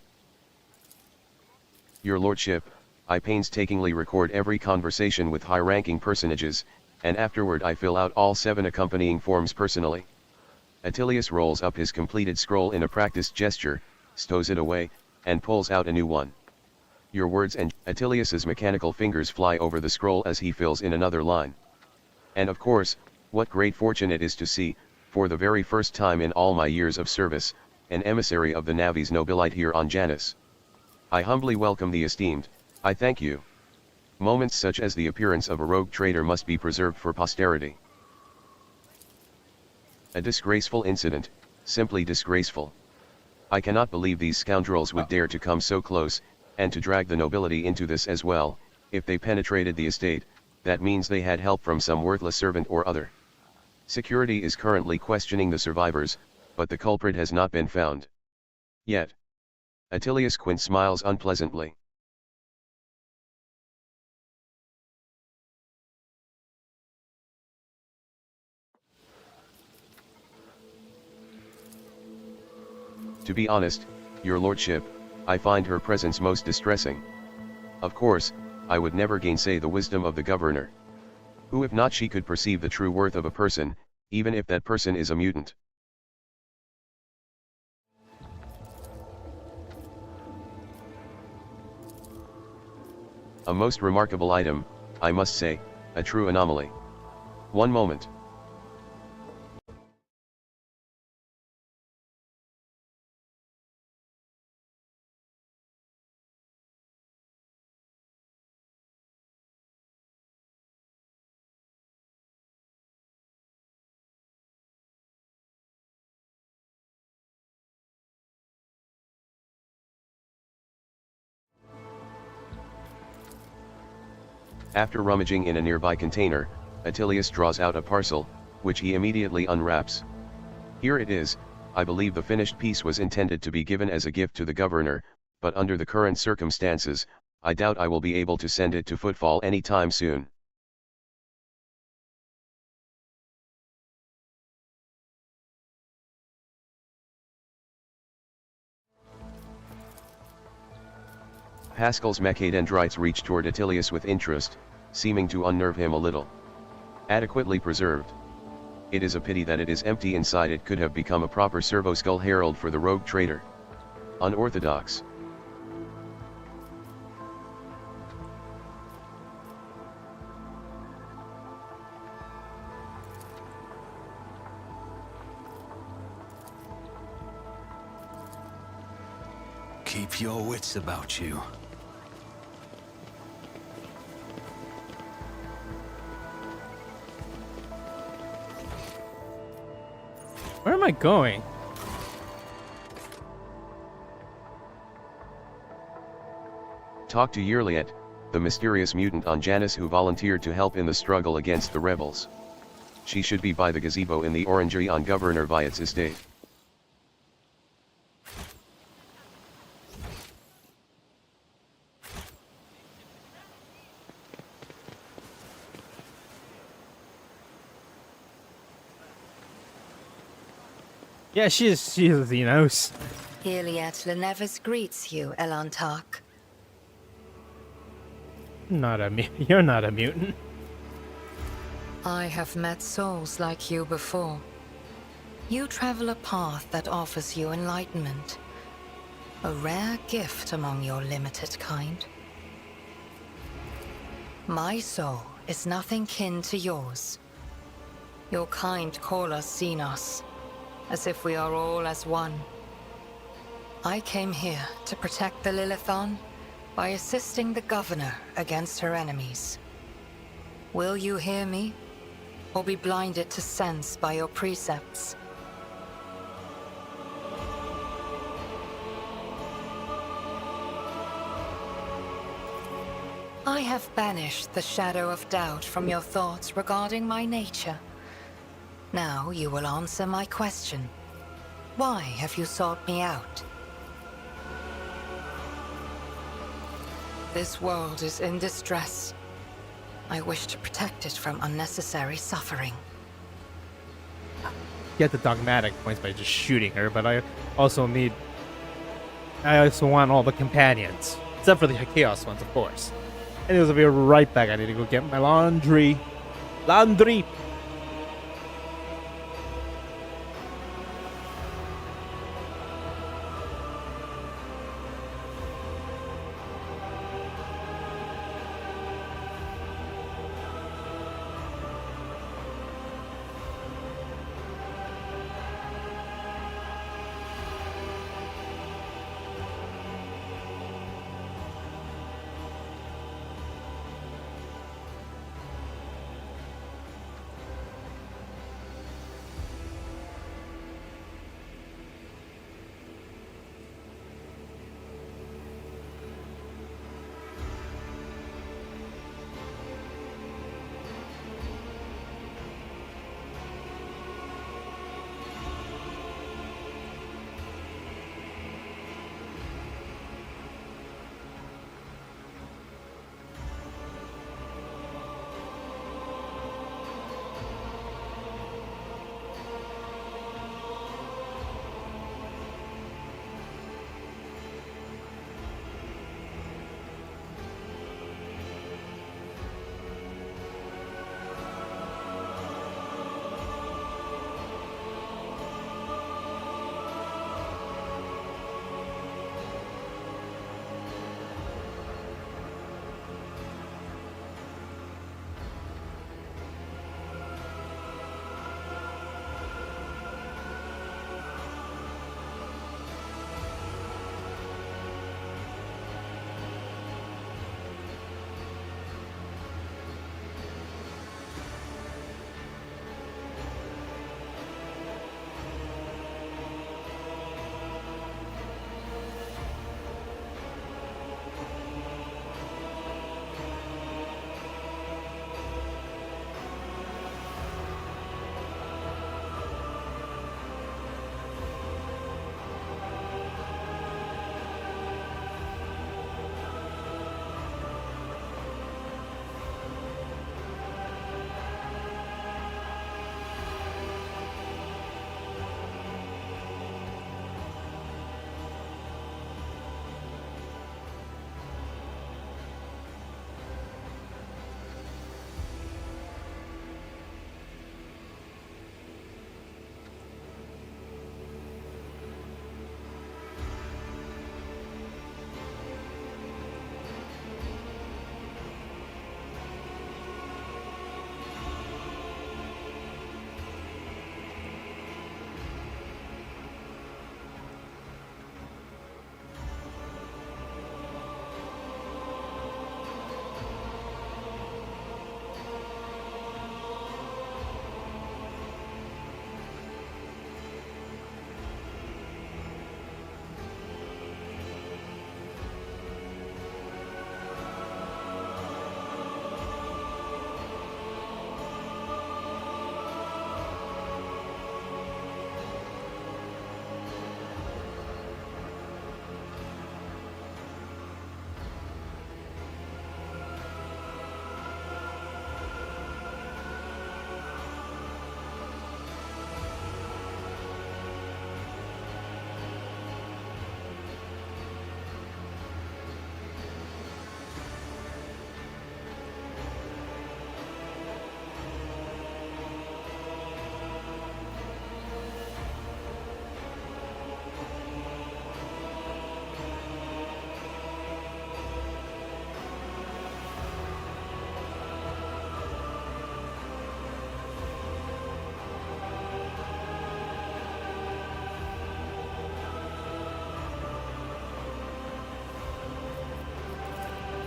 Your lordship, I painstakingly record every conversation with high-ranking personages, and afterward I fill out all 7 accompanying forms personally. Attilius rolls up his completed scroll in a practiced gesture, stows it away, and pulls out a new one. Your words and Attilius's mechanical fingers fly over the scroll as he fills in another line. And of course, what great fortune it is to see, for the very first time in all my years of service, an emissary of the Navi's nobilite here on Janus. I humbly welcome the esteemed, I thank you. Moments such as the appearance of a rogue trader must be preserved for posterity. A disgraceful incident, simply disgraceful. I cannot believe these scoundrels would dare to come so close, and to drag the nobility into this as well. If they penetrated the estate, that means they had help from some worthless servant or other. Security is currently questioning the survivors, but the culprit has not been found. Yet. Attilius Quint smiles unpleasantly. To be honest, your lordship, I find her presence most distressing. Of course, I would never gainsay the wisdom of the governor. Who if not she could perceive the true worth of a person, even if that person is a mutant. A most remarkable item, I must say, a true anomaly. One moment. After rummaging in a nearby container, Attilius draws out a parcel, which he immediately unwraps. Here it is. I believe the finished piece was intended to be given as a gift to the governor, but under the current circumstances, I doubt I will be able to send it to Footfall anytime soon. Haskell's mechadendrites reach toward Attilius with interest, seeming to unnerve him a little. Adequately preserved. It is a pity that it is empty inside. It could have become a proper servo-skull herald for the rogue trader. Unorthodox. Keep your wits about you. Where am I going? Talk to Yerliet, the mysterious mutant on Janus who volunteered to help in the struggle against the rebels. She should be by the gazebo in the orangery on Governor Viet's estate. Yeah, she is Xenos. Iliad Lenevis greets you, Elantark. You're not a mutant. I have met souls like you before. You travel a path that offers you enlightenment. A rare gift among your limited kind. My soul is nothing kin to yours. Your kind call us Xenos, as if we are all as one. I came here to protect the Lilithon by assisting the Governor against her enemies. Will you hear me, or be blinded to sense by your precepts? I have banished the shadow of doubt from your thoughts regarding my nature. Now you will answer my question. Why have you sought me out? This world is in distress. I wish to protect it from unnecessary suffering. Get the dogmatic points by just shooting her, but I also want all the companions. Except for the Chaos ones, of course. Anyways, I'll be right back. I need to go get my laundry. Laundry!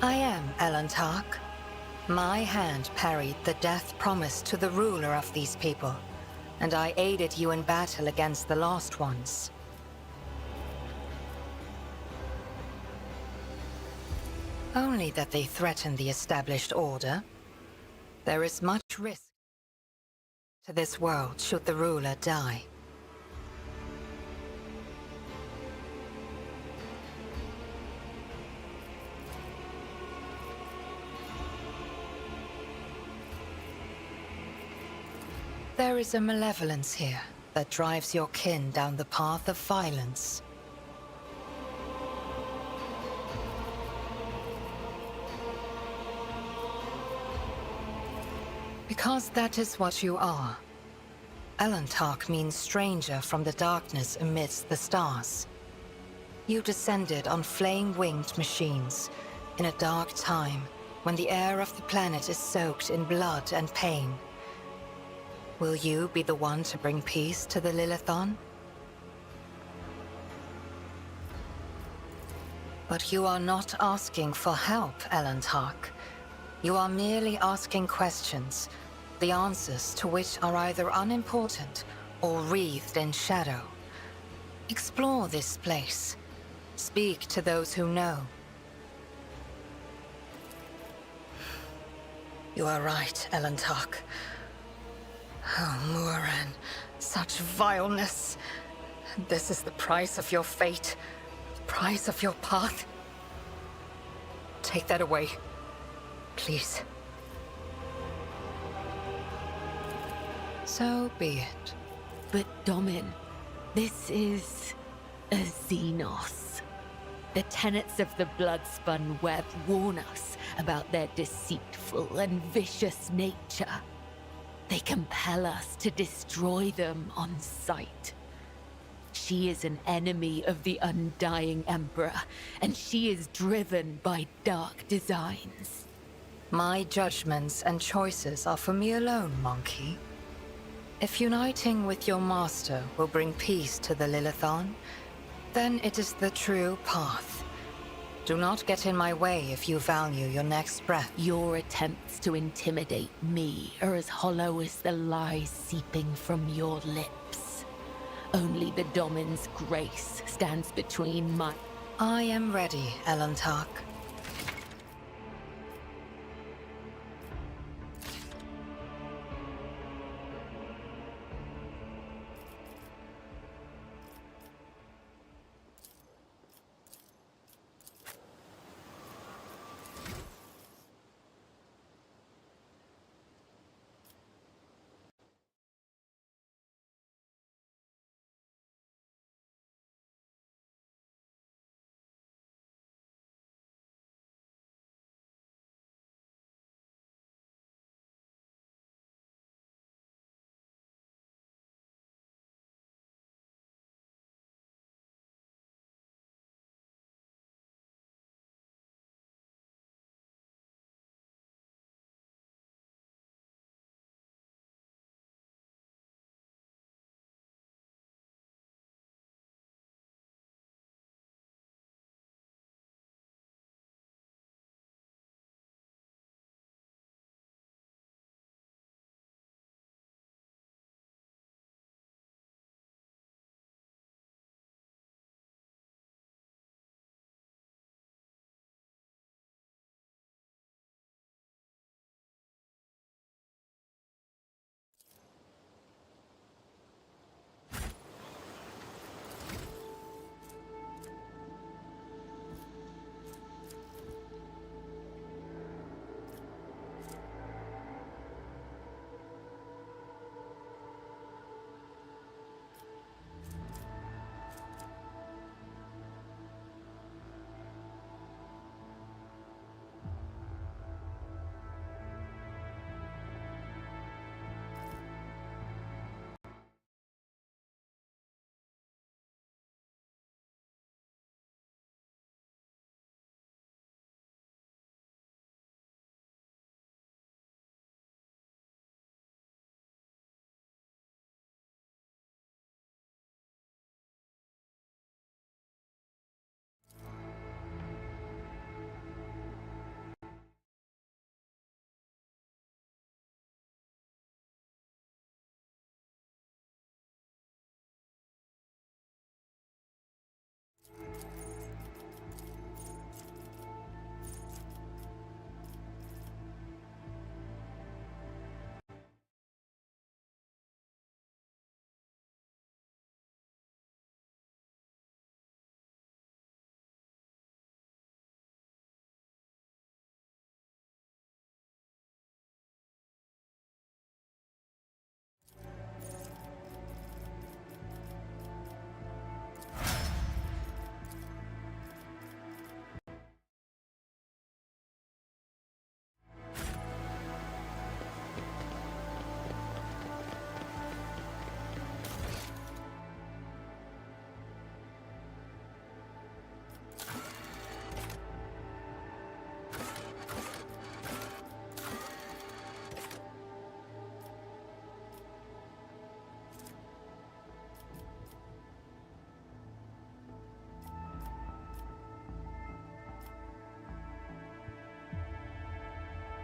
I am Elantark. My hand parried the death promised to the ruler of these people, and I aided you in battle against the Lost Ones. Only that they threaten the established order. There is much risk to this world should the ruler die. There is a malevolence here that drives your kin down the path of violence. Because that is what you are. Elantark means stranger from the darkness amidst the stars. You descended on flame-winged machines in a dark time when the air of the planet is soaked in blood and pain. Will you be the one to bring peace to the Lilithon? But you are not asking for help, Elantark. You are merely asking questions, the answers to which are either unimportant or wreathed in shadow. Explore this place. Speak to those who know. You are right, Elantark. Oh, Muiren, such vileness. This is the price of your fate, the price of your path. Take that away, please. So be it. But Domin, this is a Xenos. The tenets of the Bloodspun Web warn us about their deceitful and vicious nature. They compel us to destroy them on sight. She is an enemy of the Undying Emperor, and she is driven by dark designs. My judgments and choices are for me alone, Monkey. If uniting with your master will bring peace to the Lilithon, then it is the true path. Do not get in my way if you value your next breath. Your attempts to intimidate me are as hollow as the lies seeping from your lips. Only the Domin's grace stands between my... I am ready, Elantark.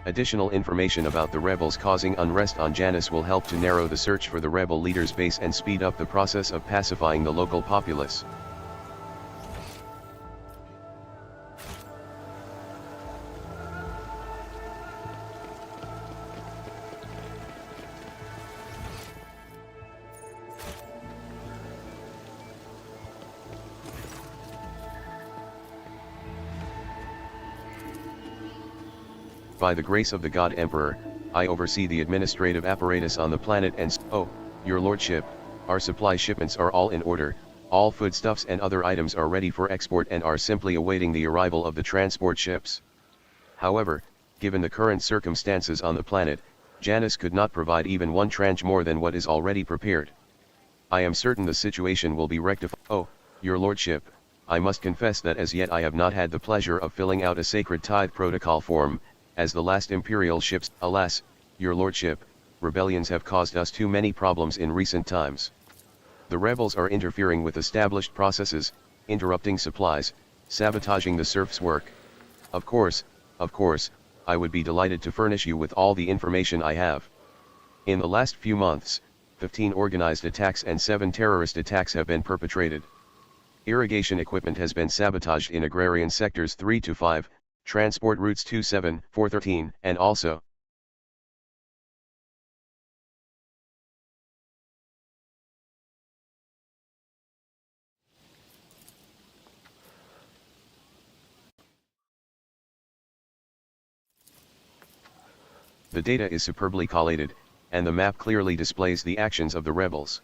Additional information about the rebels causing unrest on Janus will help to narrow the search for the rebel leader's base and speed up the process of pacifying the local populace. By the grace of the God Emperor, I oversee the administrative apparatus on the planet and oh, your lordship, our supply shipments are all in order, all foodstuffs and other items are ready for export and are simply awaiting the arrival of the transport ships. However, given the current circumstances on the planet, Janus could not provide even one tranche more than what is already prepared. I am certain the situation will be rectified. Oh, your lordship, I must confess that as yet I have not had the pleasure of filling out a sacred tithe protocol form, as the last Imperial ships. Alas, your lordship, rebellions have caused us too many problems in recent times. The rebels are interfering with established processes, interrupting supplies, sabotaging the serfs' work. Of course, I would be delighted to furnish you with all the information I have. In the last few months, 15 organized attacks and 7 terrorist attacks have been perpetrated. Irrigation equipment has been sabotaged in agrarian sectors 3 to 5, transport routes 27, 413, and also the data is superbly collated, and the map clearly displays the actions of the rebels.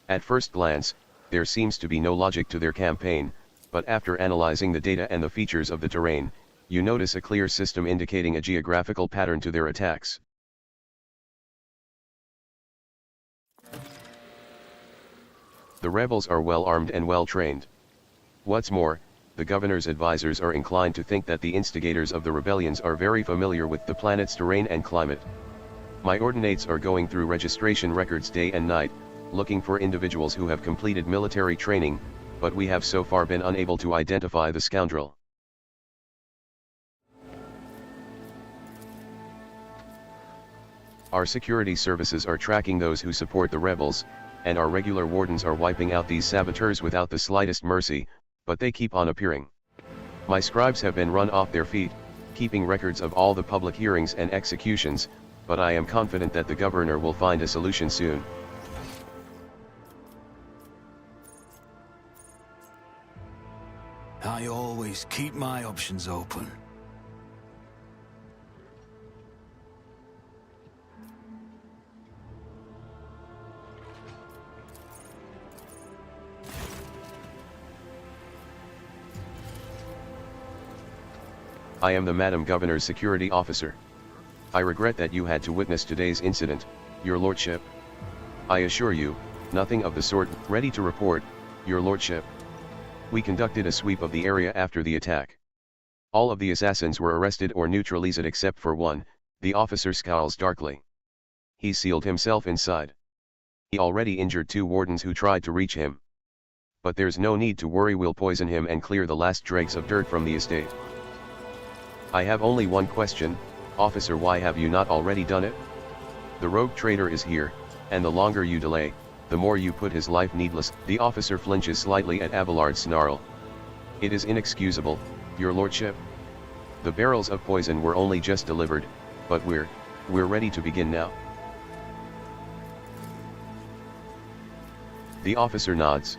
At first glance, there seems to be no logic to their campaign, but after analyzing the data and the features of the terrain, you notice a clear system indicating a geographical pattern to their attacks. The rebels are well armed and well trained. What's more, the governor's advisors are inclined to think that the instigators of the rebellions are very familiar with the planet's terrain and climate. My ordinates are going through registration records day and night, looking for individuals who have completed military training, but we have so far been unable to identify the scoundrel. Our security services are tracking those who support the rebels, and our regular wardens are wiping out these saboteurs without the slightest mercy, but they keep on appearing. My scribes have been run off their feet, keeping records of all the public hearings and executions, but I am confident that the governor will find a solution soon. I always keep my options open. I am the Madam Governor's security officer. I regret that you had to witness today's incident, your lordship. I assure you, nothing of the sort. Ready to report, your lordship. We conducted a sweep of the area after the attack. All of the assassins were arrested or neutralized except for one. The officer scowls darkly. He sealed himself inside. He already injured 2 wardens who tried to reach him. But there's no need to worry, we'll poison him and clear the last dregs of dirt from the estate. I have only one question, officer, why have you not already done it? The rogue traitor is here, and the longer you delay, the more you put his life needless. The officer flinches slightly at Abelard's snarl. It is inexcusable, your lordship. The barrels of poison were only just delivered, but we're ready to begin now. The officer nods.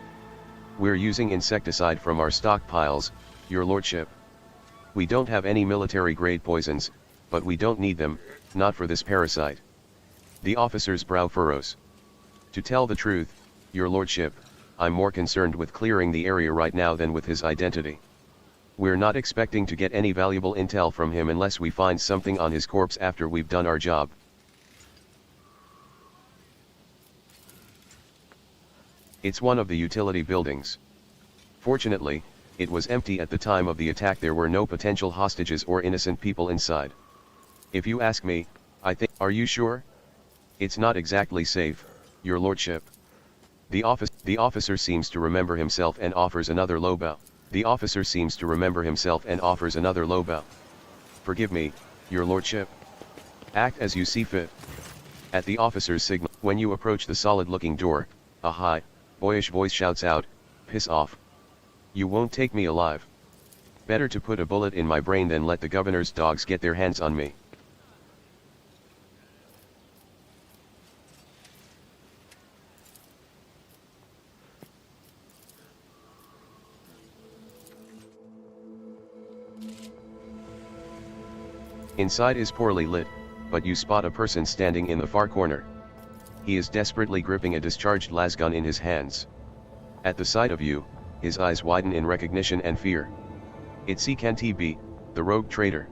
We're using insecticide from our stockpiles, your lordship. We don't have any military-grade poisons, but we don't need them, not for this parasite. The officer's brow furrows. To tell the truth, your lordship, I'm more concerned with clearing the area right now than with his identity. We're not expecting to get any valuable intel from him unless we find something on his corpse after we've done our job. It's one of the utility buildings. Fortunately, it was empty at the time of the attack. There were no potential hostages or innocent people inside. If you ask me, I think... Are you sure? It's not exactly safe, your lordship. The officer seems to remember himself and offers another low bow. The officer seems to remember himself and offers another low bow. Forgive me, your lordship. Act as you see fit. At the officer's signal, when you approach the solid-looking door, a high, boyish voice shouts out, "Piss off. You won't take me alive. Better to put a bullet in my brain than let the governor's dogs get their hands on me." Inside is poorly lit, but you spot a person standing in the far corner. He is desperately gripping a discharged lasgun in his hands. At the sight of you, his eyes widen in recognition and fear. It's Sanctic, the rogue traitor.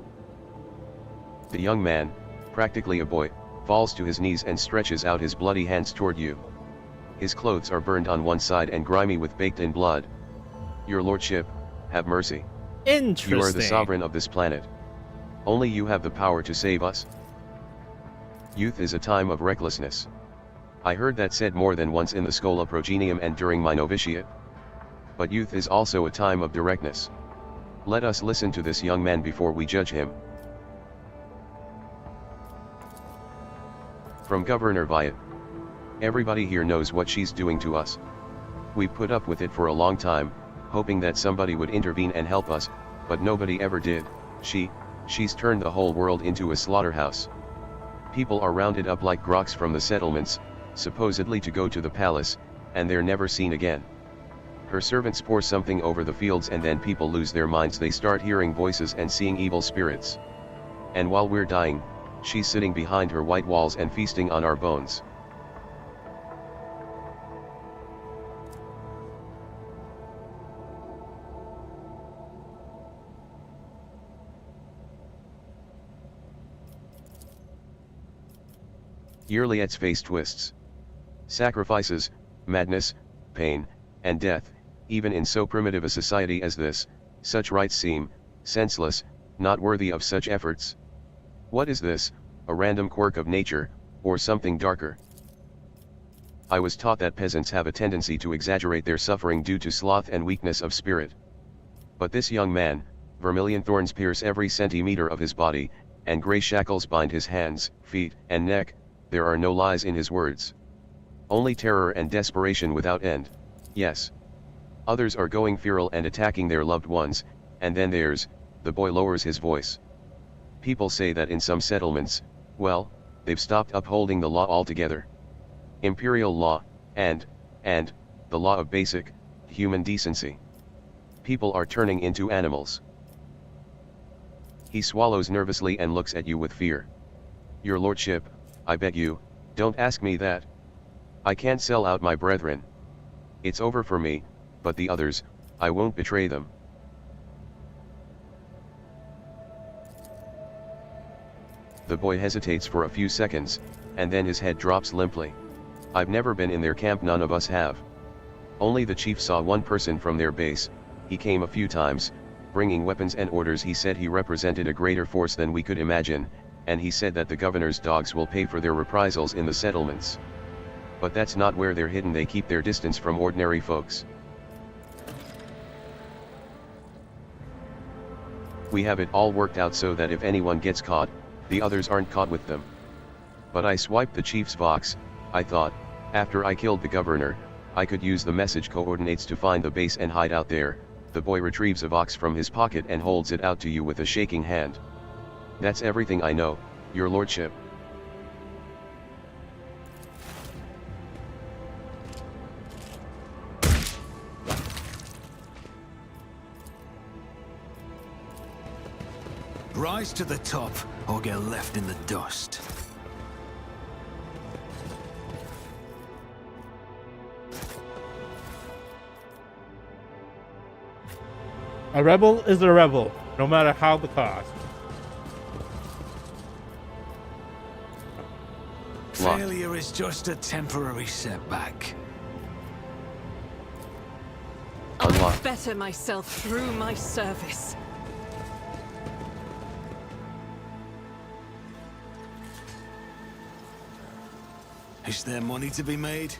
The young man, practically a boy, falls to his knees and stretches out his bloody hands toward you. His clothes are burned on one side and grimy with baked-in blood. "Your lordship, have mercy. Interesting. You are the sovereign of this planet. Only you have the power to save us." Youth is a time of recklessness. I heard that said more than once in the Schola Progenium and during my novitiate. But youth is also a time of directness. Let us listen to this young man before we judge him. From Governor Wyatt. "Everybody here knows what she's doing to us. We put up with it for a long time, hoping that somebody would intervene and help us, but nobody ever did. She's turned the whole world into a slaughterhouse. People are rounded up like groks from the settlements, supposedly to go to the palace, and they're never seen again. Her servants pour something over the fields and then people lose their minds. They start hearing voices and seeing evil spirits. And while we're dying, she's sitting behind her white walls and feasting on our bones." Yearly its face twists. Sacrifices, madness, pain, and death, even in so primitive a society as this, such rites seem senseless, not worthy of such efforts. What is this, a random quirk of nature, or something darker? I was taught that peasants have a tendency to exaggerate their suffering due to sloth and weakness of spirit. But this young man, vermilion thorns pierce every centimeter of his body, and grey shackles bind his hands, feet, and neck. There are no lies in his words. Only terror and desperation without end. Yes. Others are going feral and attacking their loved ones, and then there's, the boy lowers his voice. People say that in some settlements, well, they've stopped upholding the law altogether. Imperial law, and, the law of basic, human decency. People are turning into animals. He swallows nervously and looks at you with fear. "Your lordship, I beg you, don't ask me that. I can't sell out my brethren. It's over for me, but the others, I won't betray them." The boy hesitates for a few seconds, and then his head drops limply. "I've never been in their camp, none of us have. Only the chief saw one person from their base. He came a few times, bringing weapons and orders. He said he represented a greater force than we could imagine, and he said that the governor's dogs will pay for their reprisals in the settlements. But that's not where they're hidden. They keep their distance from ordinary folks. We have it all worked out so that if anyone gets caught, the others aren't caught with them. But I swiped the chief's Vox. I thought, after I killed the governor, I could use the message coordinates to find the base and hide out there." The boy retrieves a Vox from his pocket and holds it out to you with a shaking hand. "That's everything I know, your lordship." Rise to the top, or get left in the dust. A rebel is a rebel, no matter how the cost. Locked. Failure is just a temporary setback. Unlocked. I better myself through my service. Is there money to be made?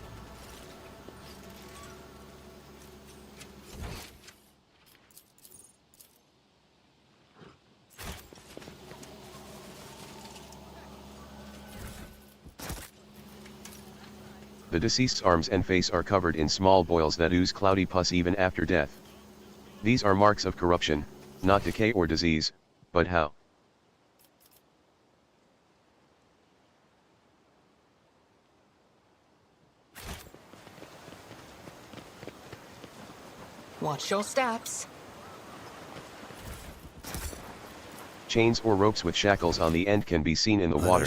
The deceased's arms and face are covered in small boils that ooze cloudy pus even after death. These are marks of corruption, not decay or disease, but how? Watch your steps. Chains or ropes with shackles on the end can be seen in the water.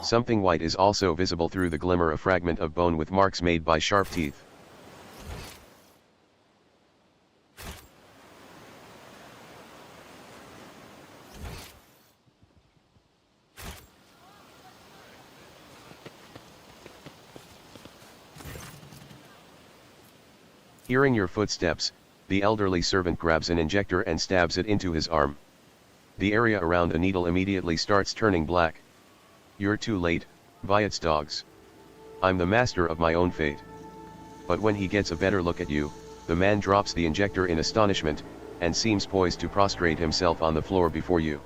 Something white is also visible through the glimmer, a fragment of bone with marks made by sharp teeth. Hearing your footsteps, the elderly servant grabs an injector and stabs it into his arm. The area around the needle immediately starts turning black. You're too late, Viet's dogs. I'm the master of my own fate. But when he gets a better look at you, the man drops the injector in astonishment, and seems poised to prostrate himself on the floor before you.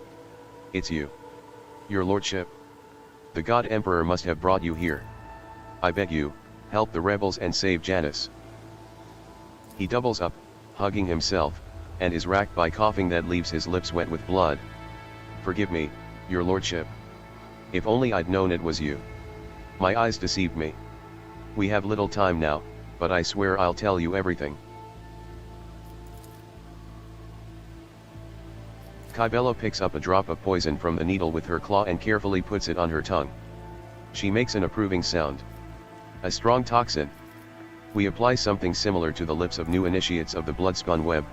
It's you. Your lordship. The God Emperor must have brought you here. I beg you, help the rebels and save Janice. He doubles up, hugging himself, and is racked by coughing that leaves his lips wet with blood. Forgive me, your lordship. If only I'd known it was you. My eyes deceived me. We have little time now, but I swear I'll tell you everything. Kybella picks up a drop of poison from the needle with her claw and carefully puts it on her tongue. She makes an approving sound. A strong toxin. We apply something similar to the lips of new initiates of the bloodspun web.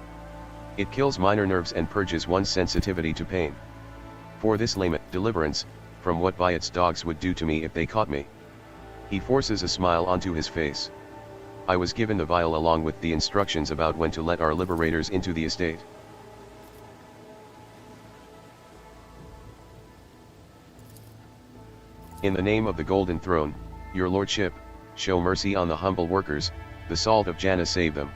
It kills minor nerves and purges one's sensitivity to pain. For this lame deliverance, from what Viet's dogs would do to me if they caught me. He forces a smile onto his face. I was given the vial along with the instructions about when to let our liberators into the estate. In the name of the Golden Throne, your lordship, show mercy on the humble workers, the salt of Jana save them.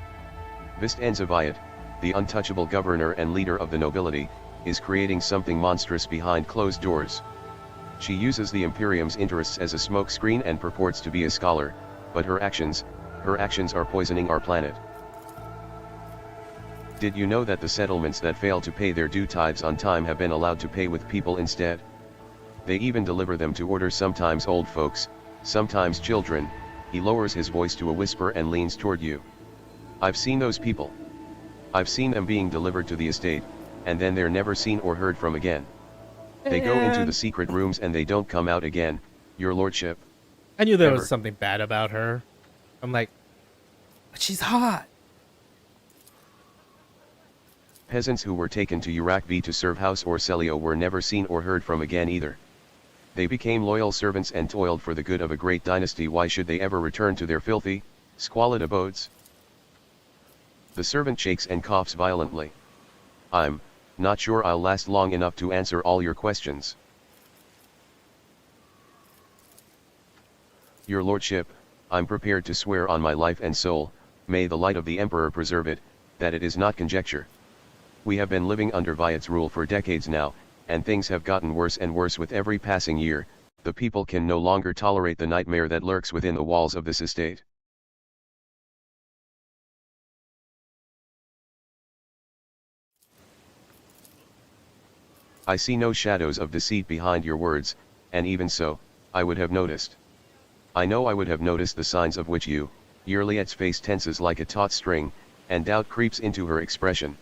Vistenza Viet, the untouchable governor and leader of the nobility, is creating something monstrous behind closed doors. She uses the Imperium's interests as a smokescreen and purports to be a scholar, but her actions are poisoning our planet. Did you know that the settlements that fail to pay their due tithes on time have been allowed to pay with people instead? They even deliver them to order, sometimes old folks, sometimes children. He lowers his voice to a whisper and leans toward you. I've seen those people. I've seen them being delivered to the estate, and then they're never seen or heard from again. They go into the secret rooms and they don't come out again, your lordship. I knew there was something bad about her. I'm like, but she's hot. Peasants who were taken to Urakvi to serve House Orselio were never seen or heard from again either. They became loyal servants and toiled for the good of a great dynasty. Why should they ever return to their filthy, squalid abodes? The servant shakes and coughs violently. I'm not sure I'll last long enough to answer all your questions. Your lordship, I'm prepared to swear on my life and soul, may the light of the Emperor preserve it, that it is not conjecture. We have been living under Viet's rule for decades now, and things have gotten worse and worse with every passing year. The people can no longer tolerate the nightmare that lurks within the walls of this estate. I see no shadows of deceit behind your words, and even so, I would have noticed. I know I would have noticed the signs of which you, Juliet's face tenses like a taut string, and doubt creeps into her expression.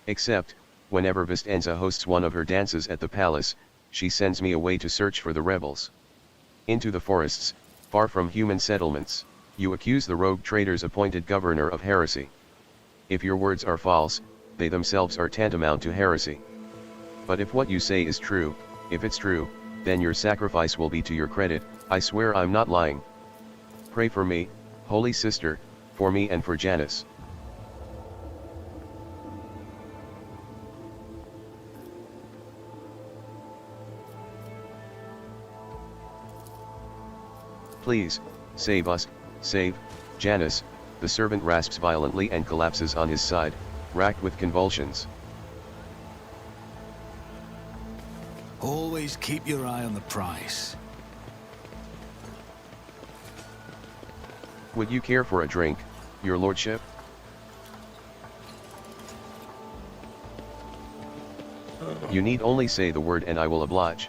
Except, whenever Vistenza hosts one of her dances at the palace, she sends me away to search for the rebels. Into the forests, far from human settlements, you accuse the rogue traitors appointed governor of heresy. If your words are false, they themselves are tantamount to heresy. But if what you say is true, if it's true, then your sacrifice will be to your credit. I swear I'm not lying. Pray for me, holy sister, for me and for Janice. Please, save us, save Janice. The servant rasps violently and collapses on his side, racked with convulsions. Always keep your eye on the prize. Would you care for a drink, your lordship? You need only say the word and I will oblige.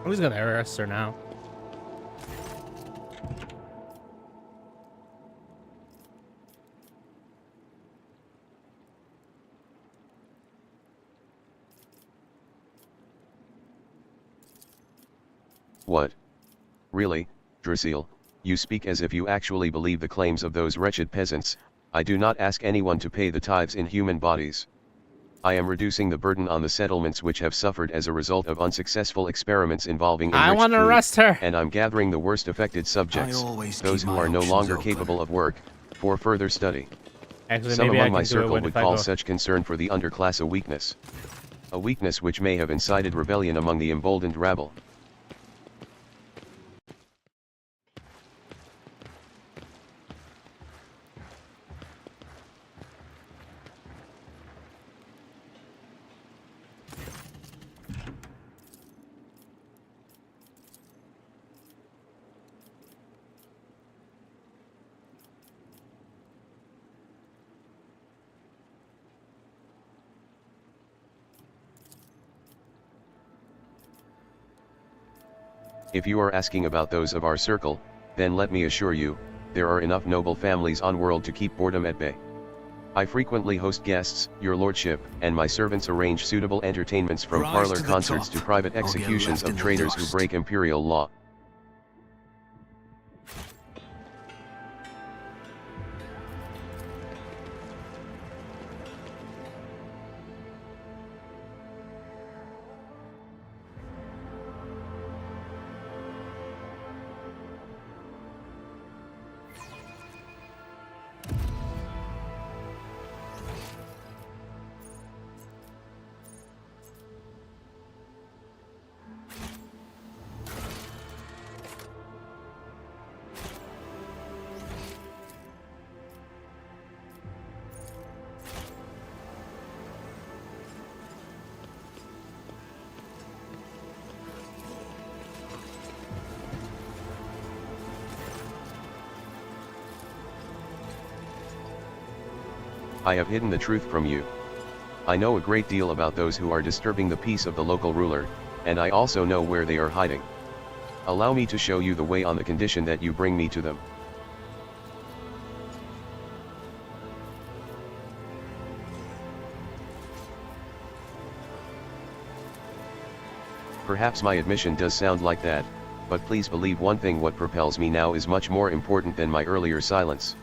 I'm just gonna arrest her now. What? Really, Draciel, you speak as if you actually believe the claims of those wretched peasants. I do not ask anyone to pay the tithes in human bodies. I am reducing the burden on the settlements which have suffered as a result of unsuccessful experiments involving enriched I want to food, arrest her. and I'm gathering the worst affected subjects, those who are no longer capable of work, for further study. Actually, Some maybe I among my can do it circle when would if I call go. such concern for the underclass a weakness. A weakness which may have incited rebellion among the emboldened rabble. If you are asking about those of our circle, then let me assure you, there are enough noble families on world to keep boredom at bay. I frequently host guests, your lordship, and my servants arrange suitable entertainments from Rise parlor to the concerts top, to private or get executions left of in the traitors who dust. break imperial law. I have hidden the truth from you. I know a great deal about those who are disturbing the peace of the local ruler, and I also know where they are hiding. Allow me to show you the way on the condition that you bring me to them. Perhaps my admission does sound like that, but please believe one thing: what propels me now is much more important than my earlier silence.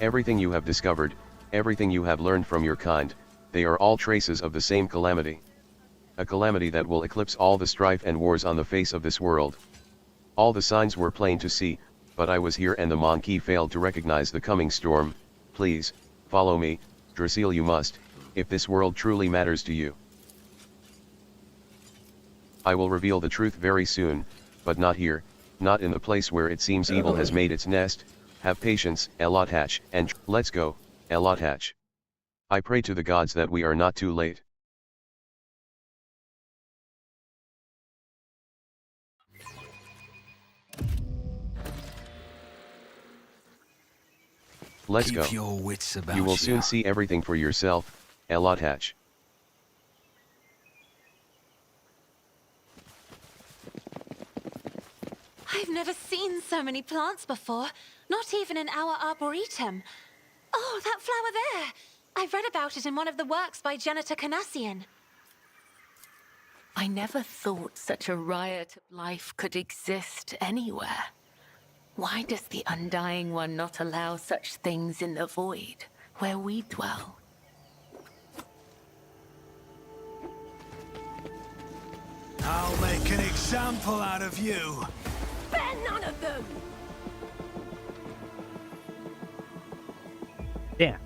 Everything you have discovered, everything you have learned from your kind, they are all traces of the same calamity. A calamity that will eclipse all the strife and wars on the face of this world. All the signs were plain to see, but I was here and the Monkey failed to recognize the coming storm. Please, follow me, Draciel, you must, if this world truly matters to you. I will reveal the truth very soon, but not here, not in the place where it seems evil has made its nest. Have patience, Elothatch, and let's go, Elothatch. I pray to the gods that we are not too late. Let's go. Keep your wits about You will soon see everything for yourself, Elothatch. I've never seen so many plants before, not even in our arboretum. Oh, that flower there! I read about it in one of the works by Janitor Canassian. I never thought such a riot of life could exist anywhere. Why does the Undying One not allow such things in the void, where we dwell? I'll make an example out of you. Spare none of them! Damn.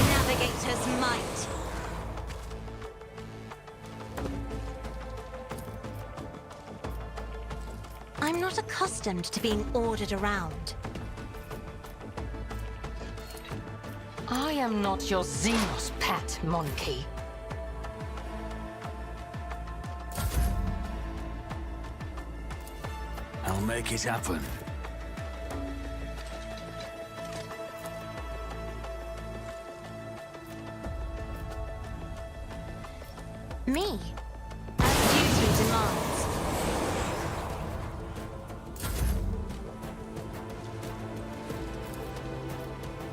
Navigator's might. I'm not accustomed to being ordered around. I am not your Xenos pet, monkey. I'll make it happen. Me? As duty demands.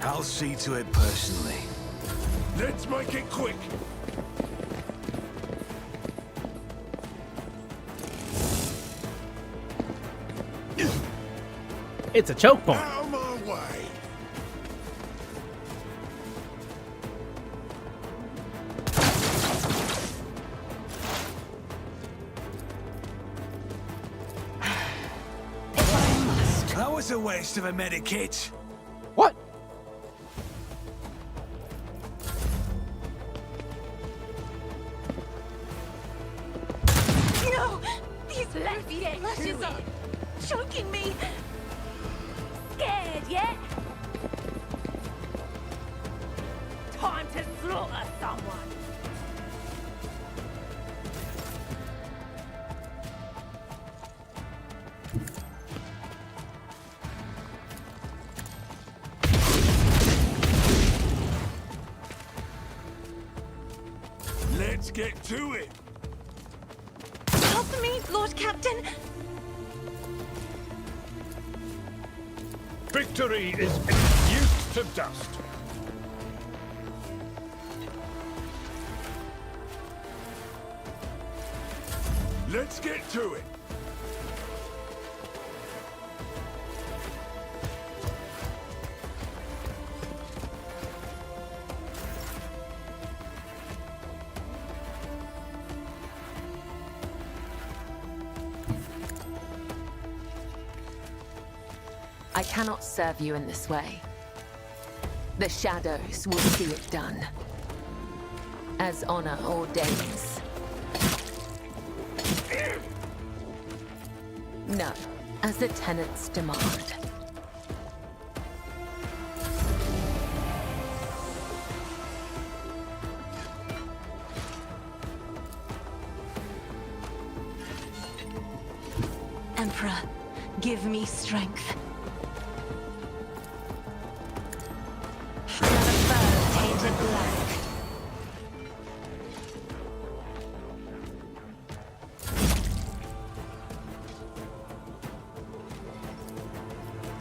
I'll see to it personally. Let's make it quick. It's a choke point. Out of my way. That was a waste of a medikit. What? No! These Let's get flashes to are it. choking me! Scared yet? Time to slaughter someone! Let's get to it. Help me, Lord Captain! Victory is reduced to dust. Let's get to it. I cannot serve you in this way. The shadows will see it done. As honor ordains. No, as the tenets demand. Emperor, give me strength. Another foe tainted black.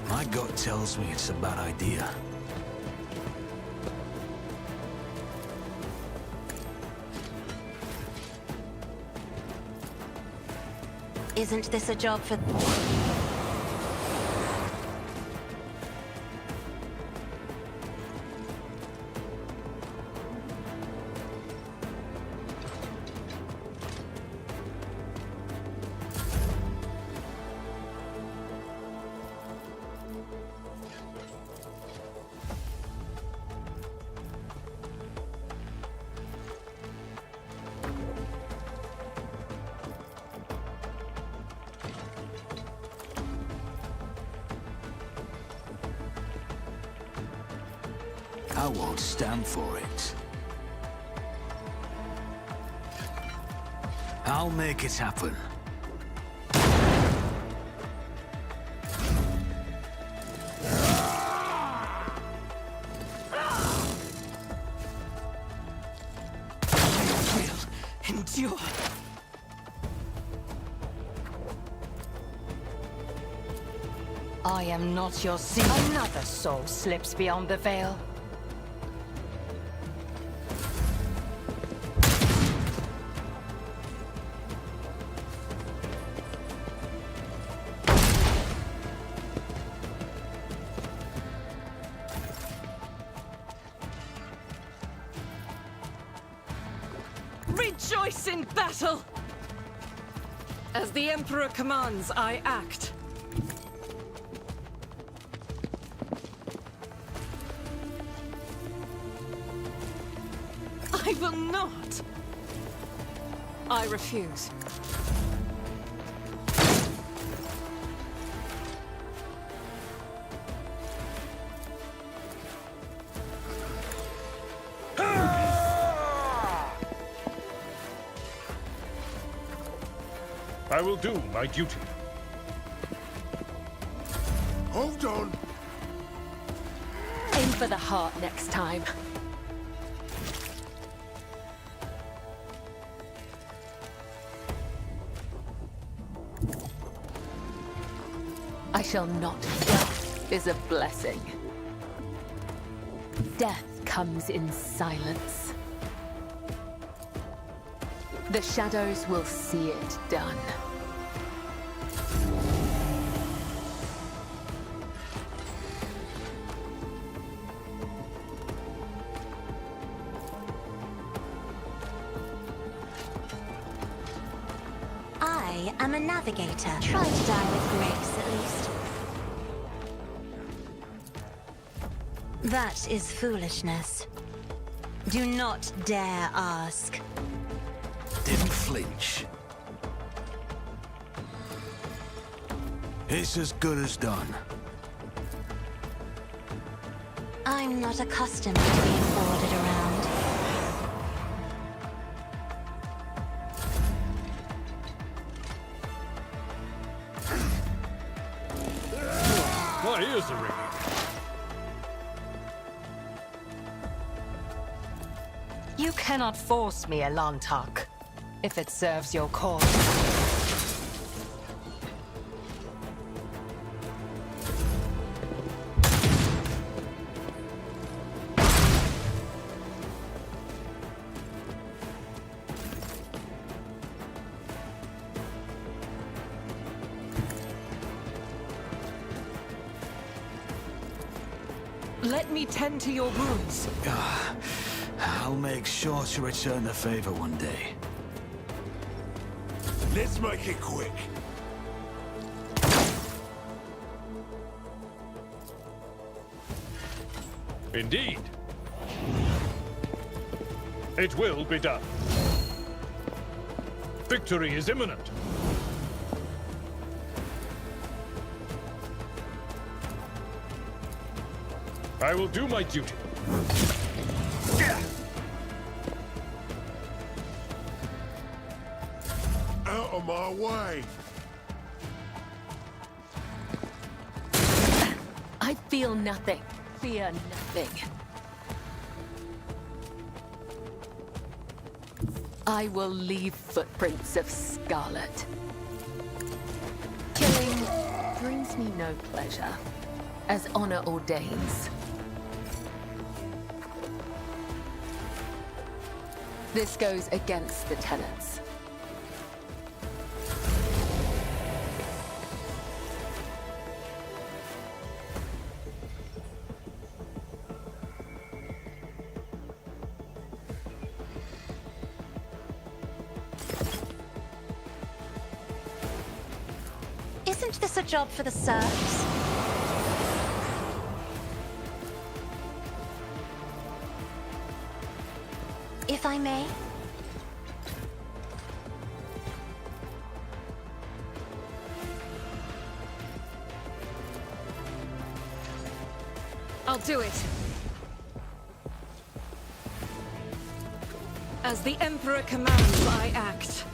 My gut tells me it's a bad idea. Isn't this a job for... I won't stand for it. I'll make it happen. I am not your sin. Another soul slips beyond the veil. Rejoice in battle! As the Emperor commands, I act. I will not! I refuse. I will do my duty. Hold on. Aim for the heart next time. I shall not. Death is a blessing. Death comes in silence. The shadows will see it done. I am a navigator. Try to die with grace, at least. That is foolishness. Do not dare ask. Didn't flinch. It's as good as done. I'm not accustomed to being ordered around. My ears are ringing. You cannot force me, Elantak, if it serves your cause. Let me tend to your wounds. I'll make sure to return the favor one day. Let's make it quick. Indeed. It will be done. Victory is imminent. I will do my duty. Out of my way. I feel nothing. Fear nothing. I will leave footprints of scarlet. Killing brings me no pleasure, as honor ordains. This goes against the tenets. Isn't this a job for the serfs? If I may? I'll do it. As the Emperor commands, I act.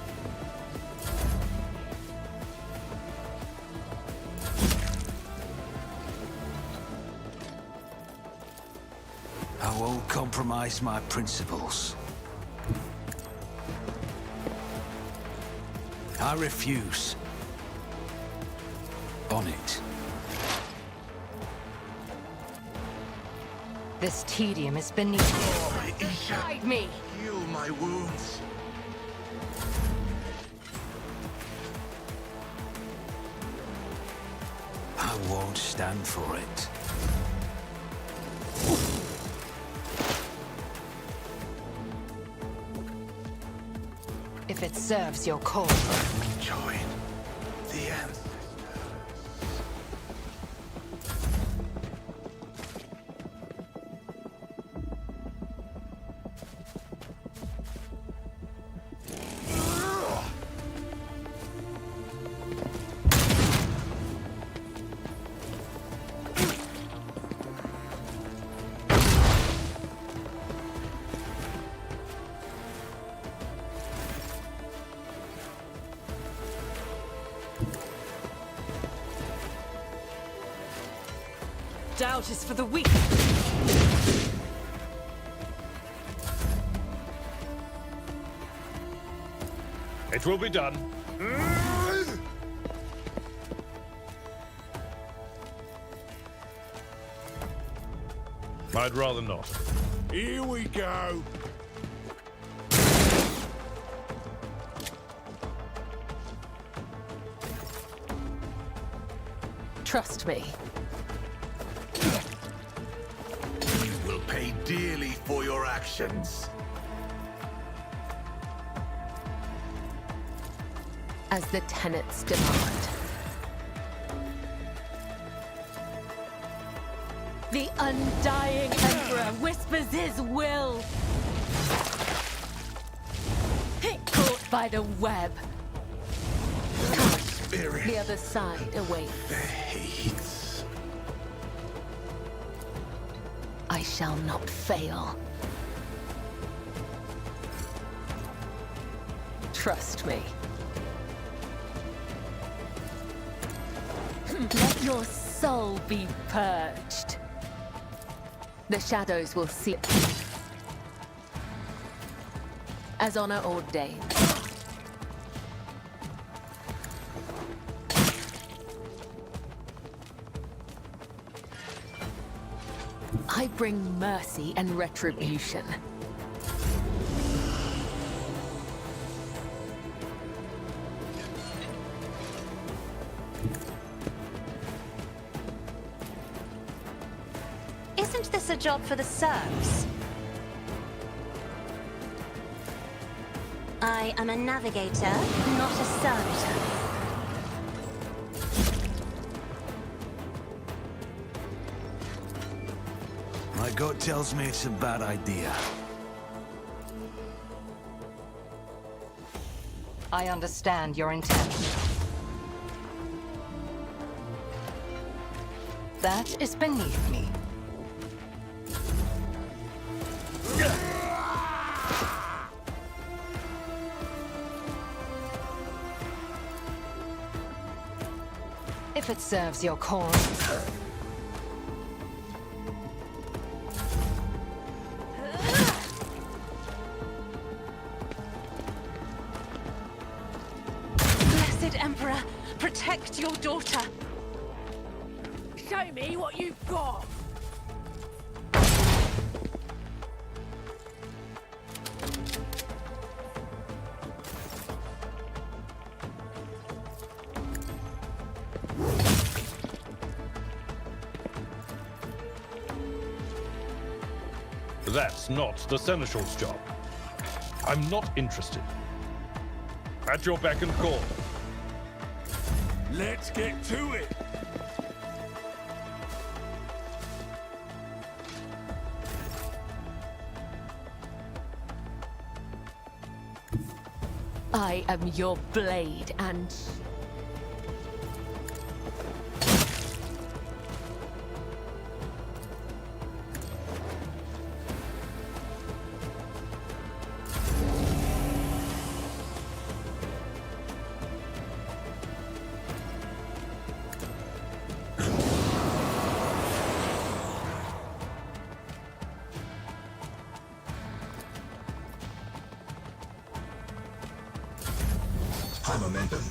I won't compromise my principles. I refuse. On it. This tedium is beneath me. Guide me! Heal my wounds. I won't stand for it. If it serves your cause. Join the ancestors. Doubt is for the weak. It will be done. I'd rather not. Here we go. Trust me. You will pay dearly for your actions. As the tenets demand. The undying Emperor whispers his will. Caught by the web. Spirit. The other side awaits. The hates. I shall not fail. Trust me. Let your soul be purged. The shadows will see it. As honor ordains. I bring mercy and retribution. Isn't this a job for the serfs? I am a navigator, not a servitor. My gut tells me it's a bad idea. I understand your intent. That is beneath me. If it serves your cause. Blessed Emperor, protect your daughter. Show me what you've got. That's not the Seneschal's job. I'm not interested. At your beck and call. Let's get to it. I am your blade and... High momentum.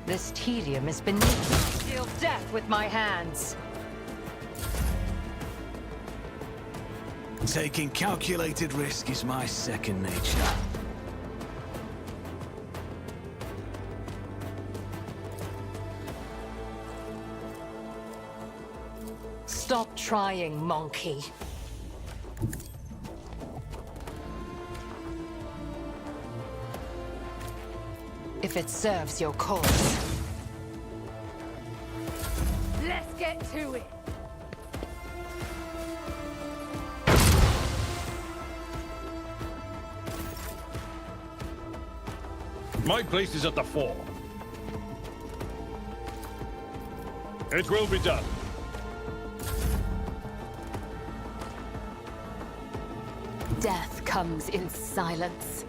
This tedium is beneath me. I deal death with my hands. Taking calculated risk is my second nature. Stop trying, monkey. If it serves your cause. Let's get to it. My place is at the fore. It will be done. Death comes in silence.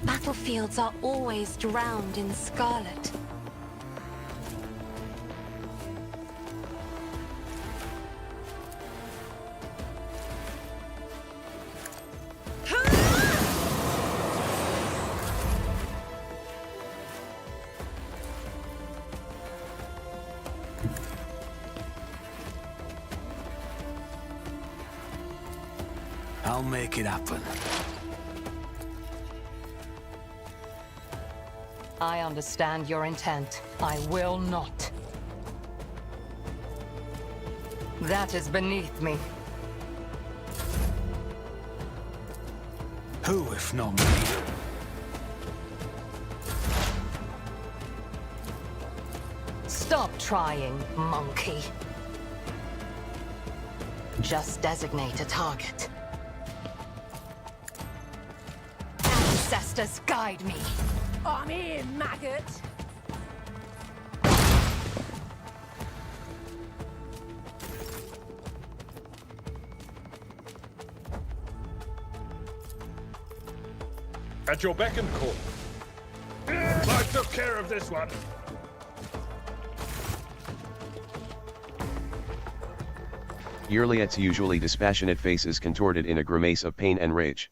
Battlefields are always drowned in scarlet. I'll make it happen. I understand your intent. I will not. That is beneath me. Who, if not me? Stop trying, monkey. Just designate a target. Ancestors, guide me. I'm here, maggot. At your beck and call. I took care of this one. Yurliet's usually dispassionate face is contorted in a grimace of pain and rage.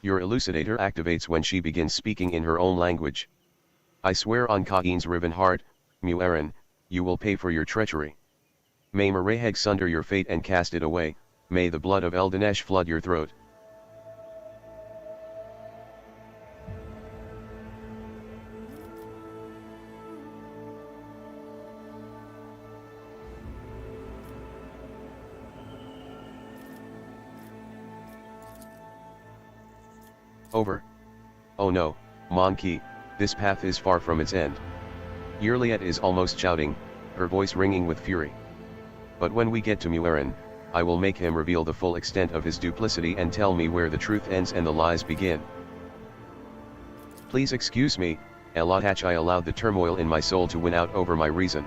Your elucidator activates when she begins speaking in her own language. I swear on Ka'in's riven heart, Mu'erin, you will pay for your treachery. May Mareheg sunder your fate and cast it away, may the blood of Eldanesh flood your throat. Over. Oh no, Monkey, this path is far from its end. Yurliet is almost shouting, her voice ringing with fury. But when we get to Mu'erin, I will make him reveal the full extent of his duplicity and tell me where the truth ends and the lies begin. Please excuse me, Elatach, I allowed the turmoil in my soul to win out over my reason.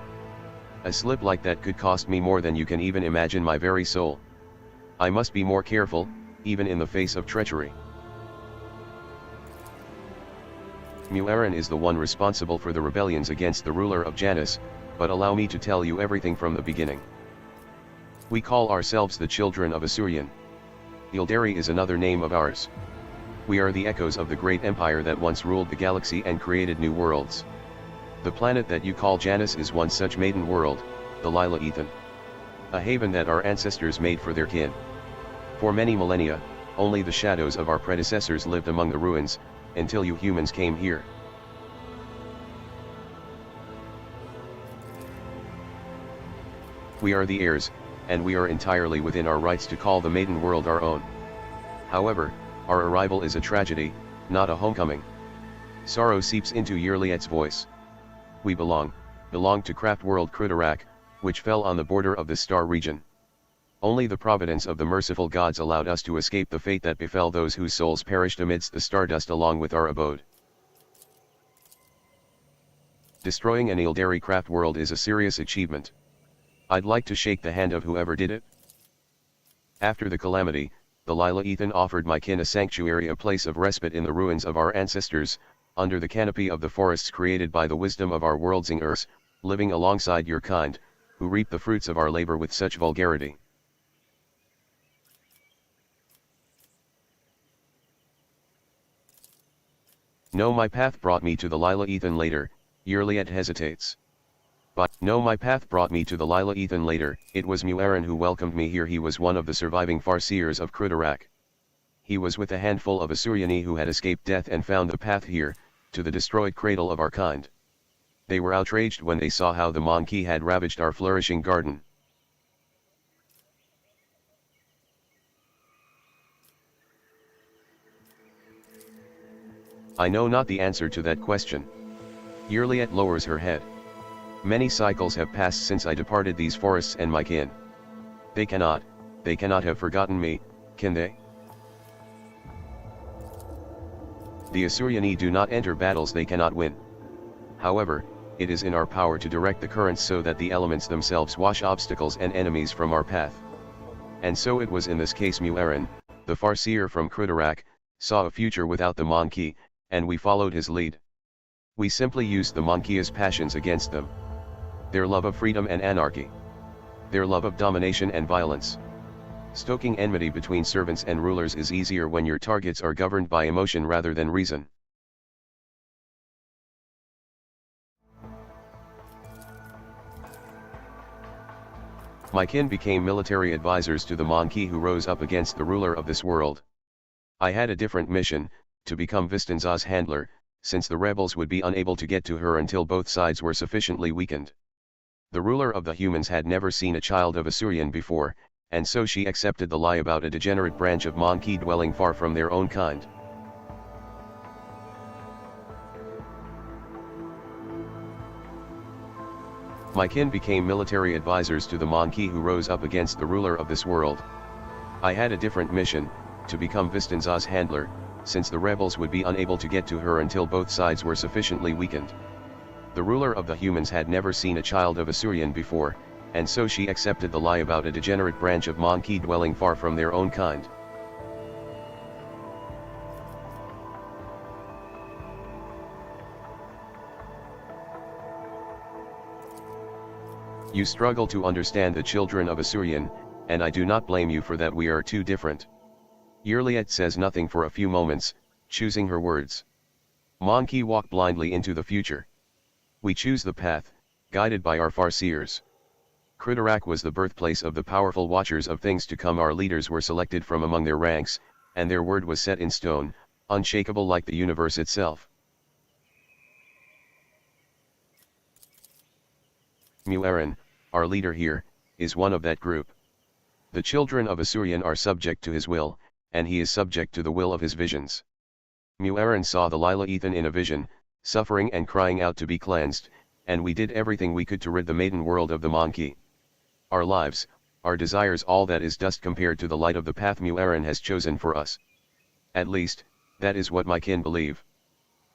A slip like that could cost me more than you can even imagine, my very soul. I must be more careful, even in the face of treachery. Mu'erin is the one responsible for the rebellions against the ruler of Janus, but allow me to tell you everything from the beginning. We call ourselves the children of Asurion. Ildari is another name of ours. We are the echoes of the great empire that once ruled the galaxy and created new worlds. The planet that you call Janus is one such maiden world, the Lila Ethan. A haven that our ancestors made for their kin. For many millennia, only the shadows of our predecessors lived among the ruins, until you humans came here. We are the heirs, and we are entirely within our rights to call the maiden world our own. However, our arrival is a tragedy, not a homecoming. Sorrow seeps into Yurliet's voice. We belong to craft world Krutarak, which fell on the border of the star region. Only the providence of the merciful gods allowed us to escape the fate that befell those whose souls perished amidst the stardust along with our abode. Destroying an Ildari craft world is a serious achievement. I'd like to shake the hand of whoever did it. After the calamity, the Lila Ethan offered my kin a sanctuary, a place of respite in the ruins of our ancestors, under the canopy of the forests created by the wisdom of our world's Earths, living alongside your kind, who reap the fruits of our labor with such vulgarity. No, my path brought me to the Lila Ethan later, Yurliet hesitates. But, no, my path brought me to the Lila Ethan later, it was Mu'aran who welcomed me here. He was one of the surviving Farseers of Krudarak. He was with a handful of Asuryani who had escaped death and found the path here, to the destroyed cradle of our kind. They were outraged when they saw how the Monkey had ravaged our flourishing garden. I know not the answer to that question. Yurliet lowers her head. Many cycles have passed since I departed these forests and my kin. They cannot have forgotten me, can they? The Asuryani do not enter battles they cannot win. However, it is in our power to direct the currents so that the elements themselves wash obstacles and enemies from our path. And so it was in this case. Mu'aran, the Farseer from Krudarak, saw a future without the Monkey, and we followed his lead. We simply used the Monkey's passions against them. Their love of freedom and anarchy. Their love of domination and violence. Stoking enmity between servants and rulers is easier when your targets are governed by emotion rather than reason. My kin became military advisors to the Monkey who rose up against the ruler of this world. I had a different mission, to become Vistanza's handler, since the rebels would be unable to get to her until both sides were sufficiently weakened. The ruler of the humans had never seen a child of Asurian before, and so she accepted the lie about a degenerate branch of Monkey dwelling far from their own kind. My kin became military advisors to the Monkey who rose up against the ruler of this world. I had a different mission, to become Vistanza's handler, since the rebels would be unable to get to her until both sides were sufficiently weakened. The ruler of the humans had never seen a child of Asurian before, and so she accepted the lie about a degenerate branch of Monkey dwelling far from their own kind. You struggle to understand the children of Asurian, and I do not blame you for that. We are too different. Yurliet says nothing for a few moments, choosing her words. Monkey walk blindly into the future. We choose the path, guided by our Farseers. Krudarak was the birthplace of the powerful watchers of things to come. Our leaders were selected from among their ranks, and their word was set in stone, unshakable like the universe itself. Mu'aran, our leader here, is one of that group. The children of Asurian are subject to his will, and he is subject to the will of his visions. Mu'aran saw the Lila Ethan in a vision, suffering and crying out to be cleansed, and we did everything we could to rid the maiden world of the Monkey. Our lives, our desires, all that is dust compared to the light of the path Mu'aran has chosen for us. At least, that is what my kin believe.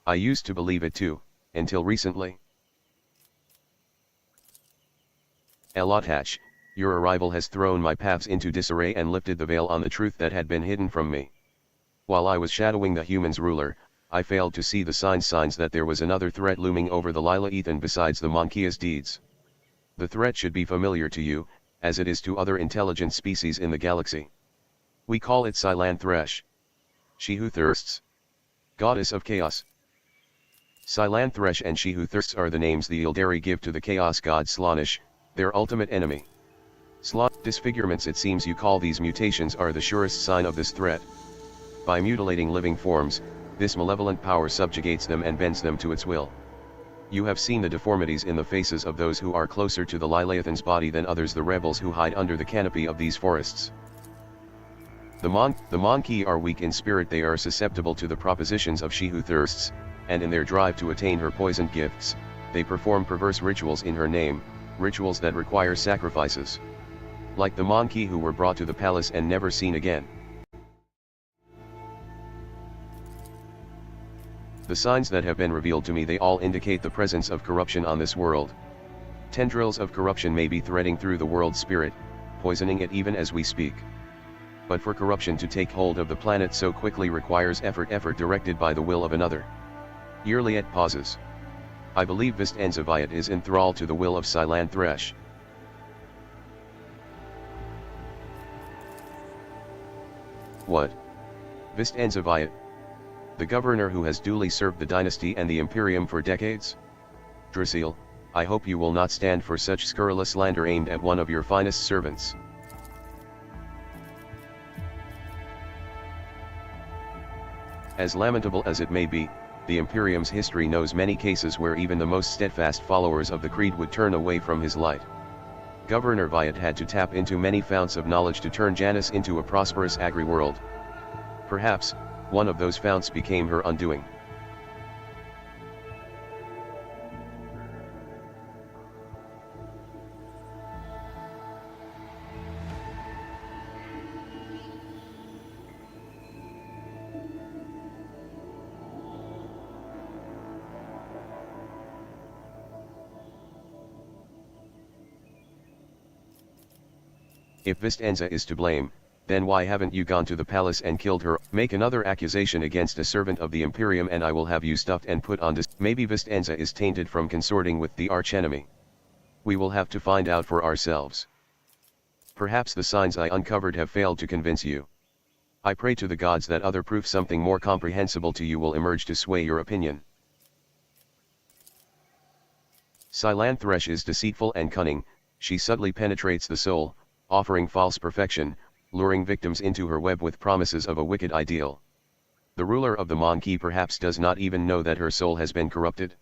I used to believe it too, until recently. Elotach, your arrival has thrown my paths into disarray and lifted the veil on the truth that had been hidden from me. While I was shadowing the humans' ruler, I failed to see the signs that there was another threat looming over the Lila Ethan besides the Monkey's deeds. The threat should be familiar to you, as it is to other intelligent species in the galaxy. We call it Psylanthresh. She who thirsts. Goddess of Chaos. Psylanthresh and She who thirsts are the names the Ildari give to the Chaos god Slaanesh, their ultimate enemy. Disfigurements, it seems you call these mutations, are the surest sign of this threat. By mutilating living forms, this malevolent power subjugates them and bends them to its will. You have seen the deformities in the faces of those who are closer to the Liliathan's body than others, the rebels who hide under the canopy of these forests. The Monkey are weak in spirit, they are susceptible to the propositions of She who thirsts, and in their drive to attain her poisoned gifts, they perform perverse rituals in her name, rituals that require sacrifices. Like the Monkey who were brought to the palace and never seen again. The signs that have been revealed to me, they all indicate the presence of corruption on this world. Tendrils of corruption may be threading through the world's spirit, poisoning it even as we speak. But for corruption to take hold of the planet so quickly requires effort directed by the will of another. Yurliet pauses. I believe Vistanzaviat is enthralled to the will of Psylanthresh. What? Vistanzaviat? The governor who has duly served the dynasty and the Imperium for decades? Draciel, I hope you will not stand for such scurrilous slander aimed at one of your finest servants. As lamentable as it may be, the Imperium's history knows many cases where even the most steadfast followers of the creed would turn away from his light. Governor Viat had to tap into many founts of knowledge to turn Janus into a prosperous agri-world. Perhaps, one of those founts became her undoing. If Vistenza is to blame, then why haven't you gone to the palace and killed her? Make another accusation against a servant of the Imperium and I will have you stuffed and put on display. Maybe Vistenza is tainted from consorting with the archenemy. We will have to find out for ourselves. Perhaps the signs I uncovered have failed to convince you. I pray to the gods that other proof something more comprehensible to you will emerge to sway your opinion. Silantresh is deceitful and cunning, she subtly penetrates the soul, offering false perfection, luring victims into her web with promises of a wicked ideal. The ruler of the Monkey perhaps does not even know that her soul has been corrupted.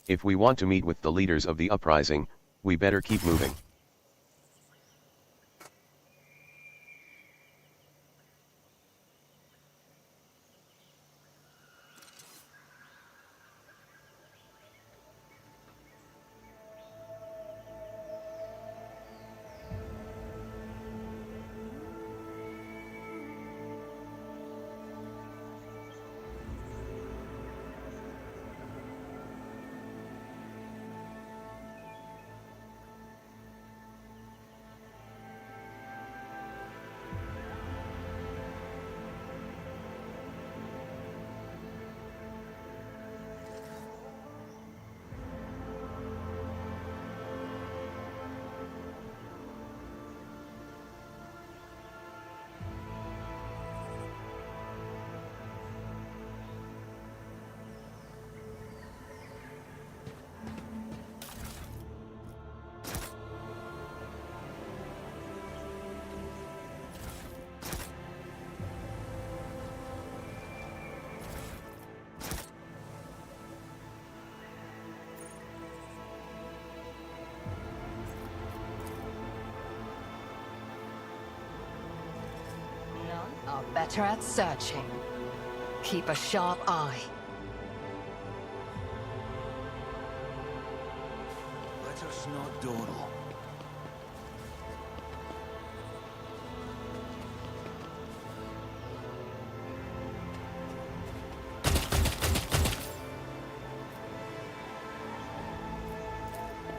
If we want to meet with the leaders of the uprising, we better keep moving. Are better at searching. Keep a sharp eye. Let us not dawdle.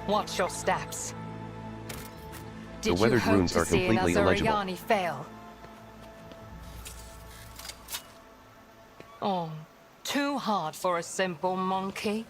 Watch your steps. The Did you weathered hope runes to are see an completely illegible. Azuriani fail? Oh, too hard for a simple monkey.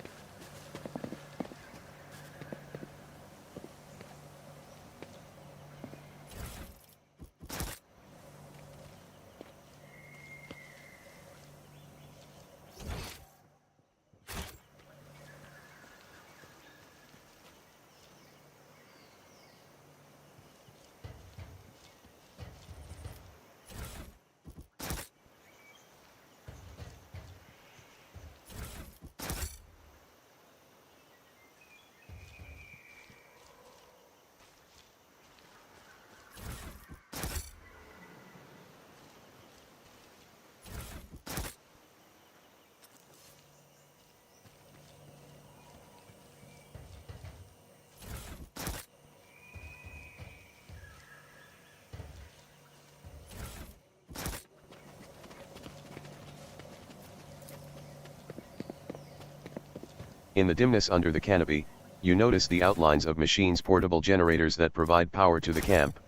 In the dimness under the canopy, you notice the outlines of machines' portable generators that provide power to the camp.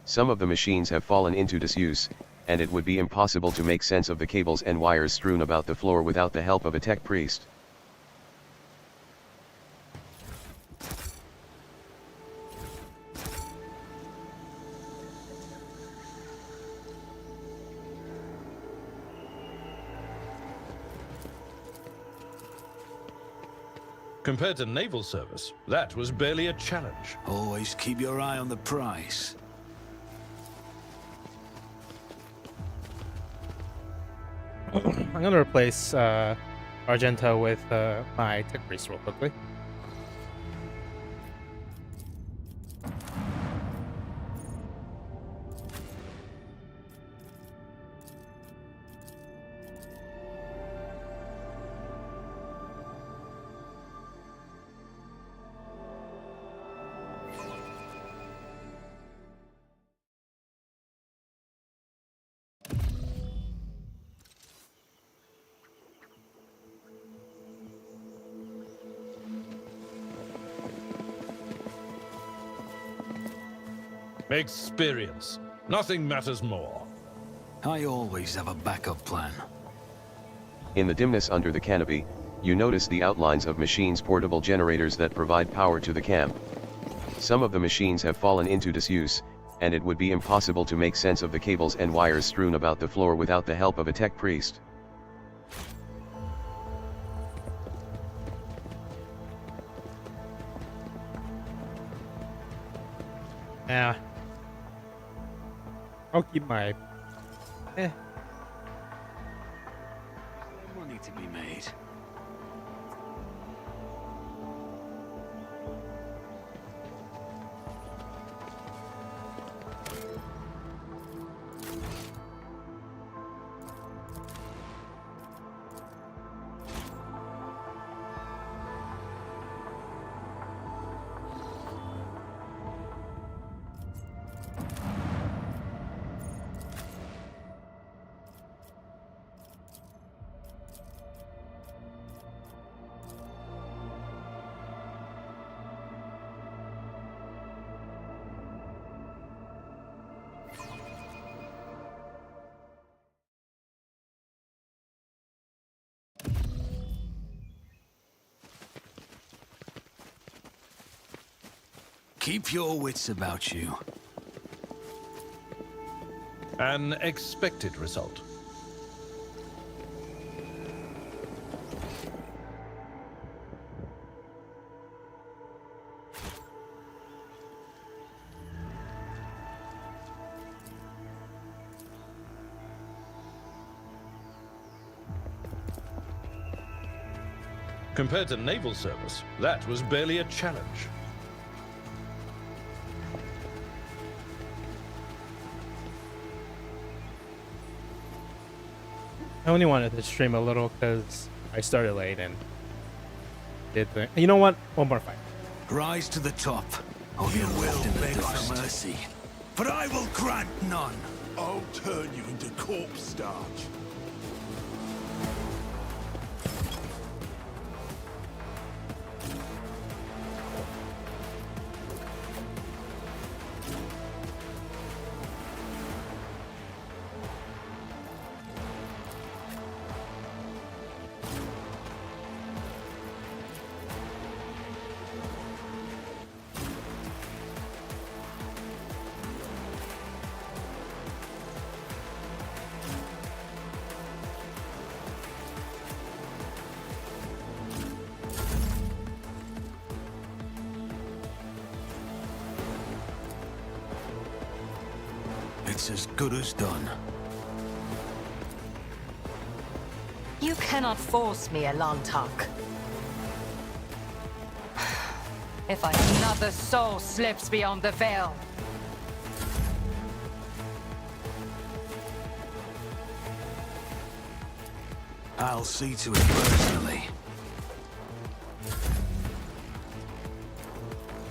Some of the machines have fallen into disuse, and it would be impossible to make sense of the cables and wires strewn about the floor without the help of a tech priest. Compared to naval service, that was barely a challenge. Always keep your eye on the prize. I'm gonna replace Argento with my tech priest real quickly. Experience. Nothing matters more. I always have a backup plan. In the dimness under the canopy, you notice the outlines of machines' portable generators that provide power to the camp. Some of the machines have fallen into disuse, and it would be impossible to make sense of the cables and wires strewn about the floor without the help of a tech priest. Yeah. I'll keep my... Money to be made. Keep your wits about you. An expected result. Compared to naval service, that was barely a challenge. I only wanted to stream a little because I started late and did the... You know what? One more fight. Rise to the top, or you will beg for mercy. But I will grant none. I'll turn you into corpse starch. It's as good as done. You cannot force me, Elantak. If another soul slips beyond the veil, I'll see to it personally.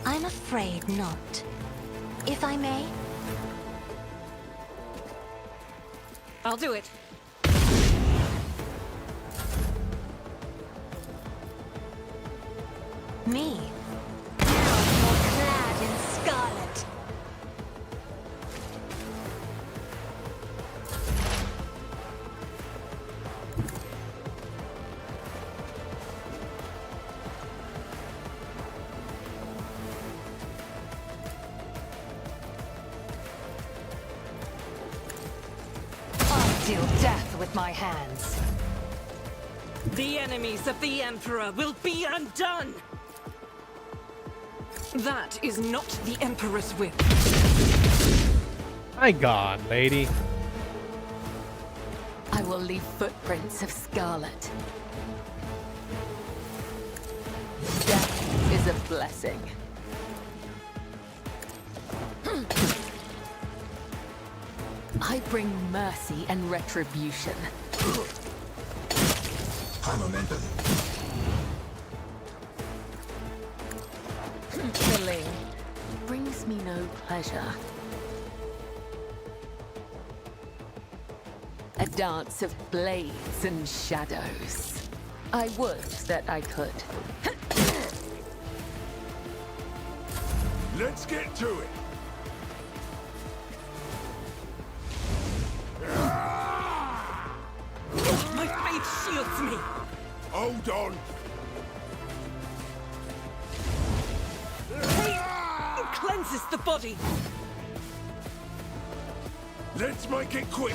I'm afraid not. If I may? I'll do it. Me? Now you're clad in scarlet. I'll deal death with my hands. The enemies of the Emperor will be undone! That is not the Emperor's will. My god, lady. I will leave footprints of scarlet. Death is a blessing. I bring mercy and retribution. High momentum. Killing brings me no pleasure. A dance of blades and shadows. I would that I could. Let's get to it. My faith shields me! Hold on. It cleanses the body! Let's make it quick.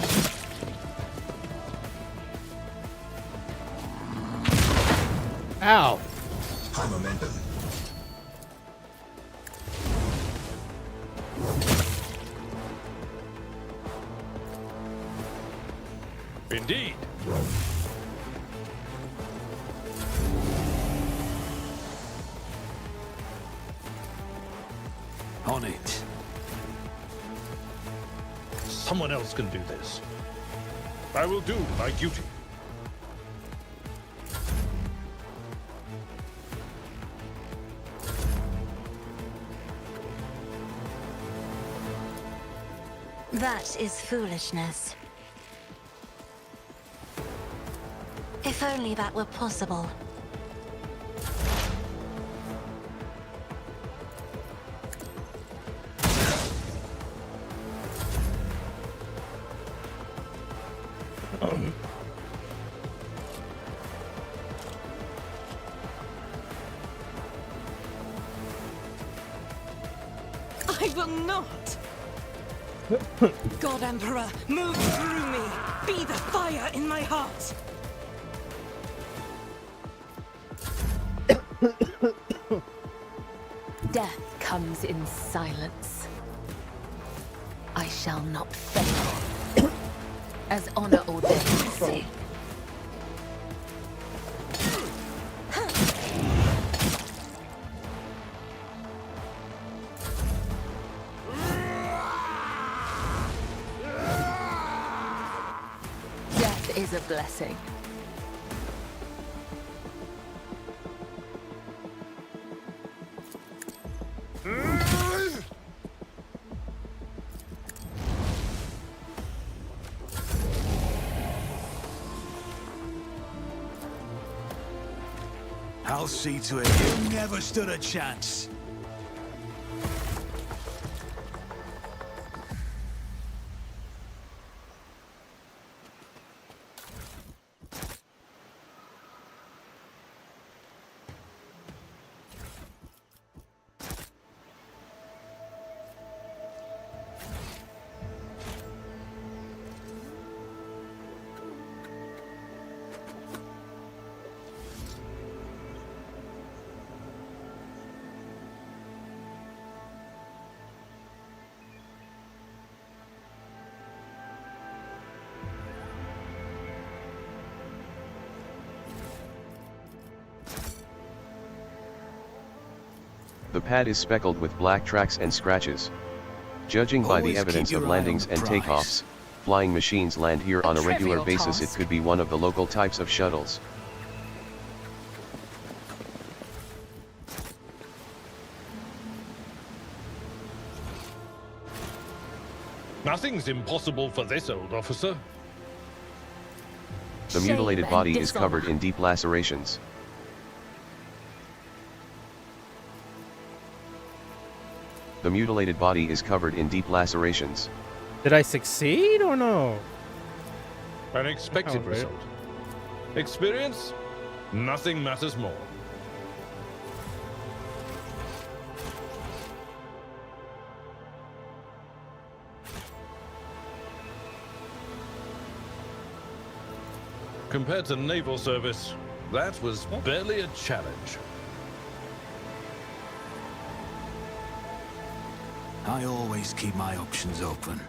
Ow. High momentum. Indeed. On it. Someone else can do this. I will do my duty. That is foolishness. If only that were possible. I will not! God Emperor, move through me! Be the fire in my heart! Death comes in silence. I shall not fail. As honor ordains. Death is a blessing. I'll see to it. You never stood a chance. The pad is speckled with black tracks and scratches. Judging by the Always evidence keep of your eye on landings the and prize. takeoffs, flying machines land here on a regular trivial basis. It task. could be one of the local types of shuttles. Nothing's impossible for this old officer. The Shame mutilated and body is dishonor. covered in deep lacerations. The mutilated body is covered in deep lacerations. Did I succeed or no? An expected Oh, right. result. Experience? Nothing matters more. Compared to naval service, that was barely a challenge. I always keep my options open.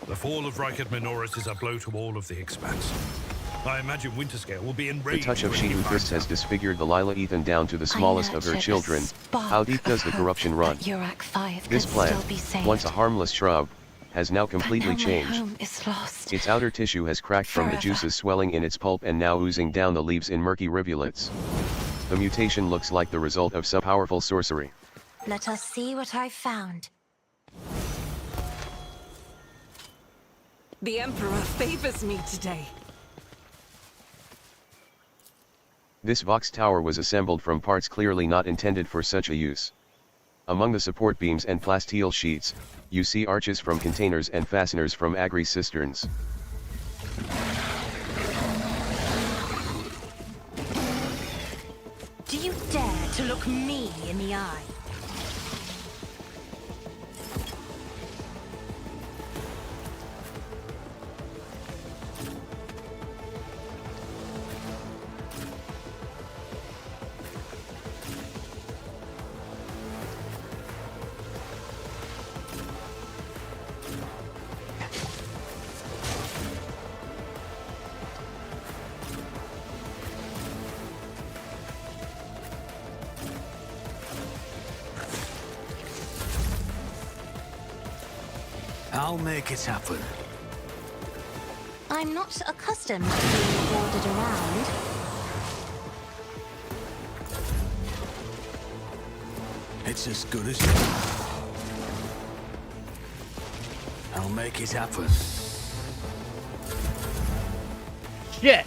The fall of Reichert Minoris is a blow to all of the Expanse. I imagine Winterscale will be The enraged. touch of when she he who finds thirsts has out. disfigured the Lila Ethan down to the smallest of her nurtured a children. spark How deep does the of corruption hope run? that Urak 5 This could plant, still be saved. once a harmless shrub, has now completely But now changed. my home is lost. Its outer tissue has cracked from the Forever. juices swelling in its pulp and now oozing down the leaves in murky rivulets. The mutation looks like the result of some powerful sorcery. Let us see what I've found. The Emperor favors me today. This Vox Tower was assembled from parts clearly not intended for such a use. Among the support beams and plasteel sheets, you see arches from containers and fasteners from agri cisterns. Do you dare to look me in the eye? I'll make it happen. I'm not accustomed to being ordered around. It's as good as I'll make it happen. Shit!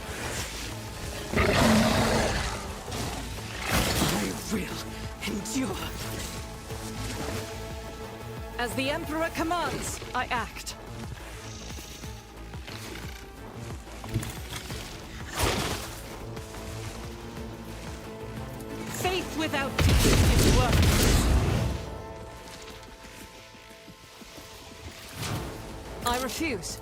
I will endure. As the Emperor commands, I act. Faith without deeds is worthless. I refuse.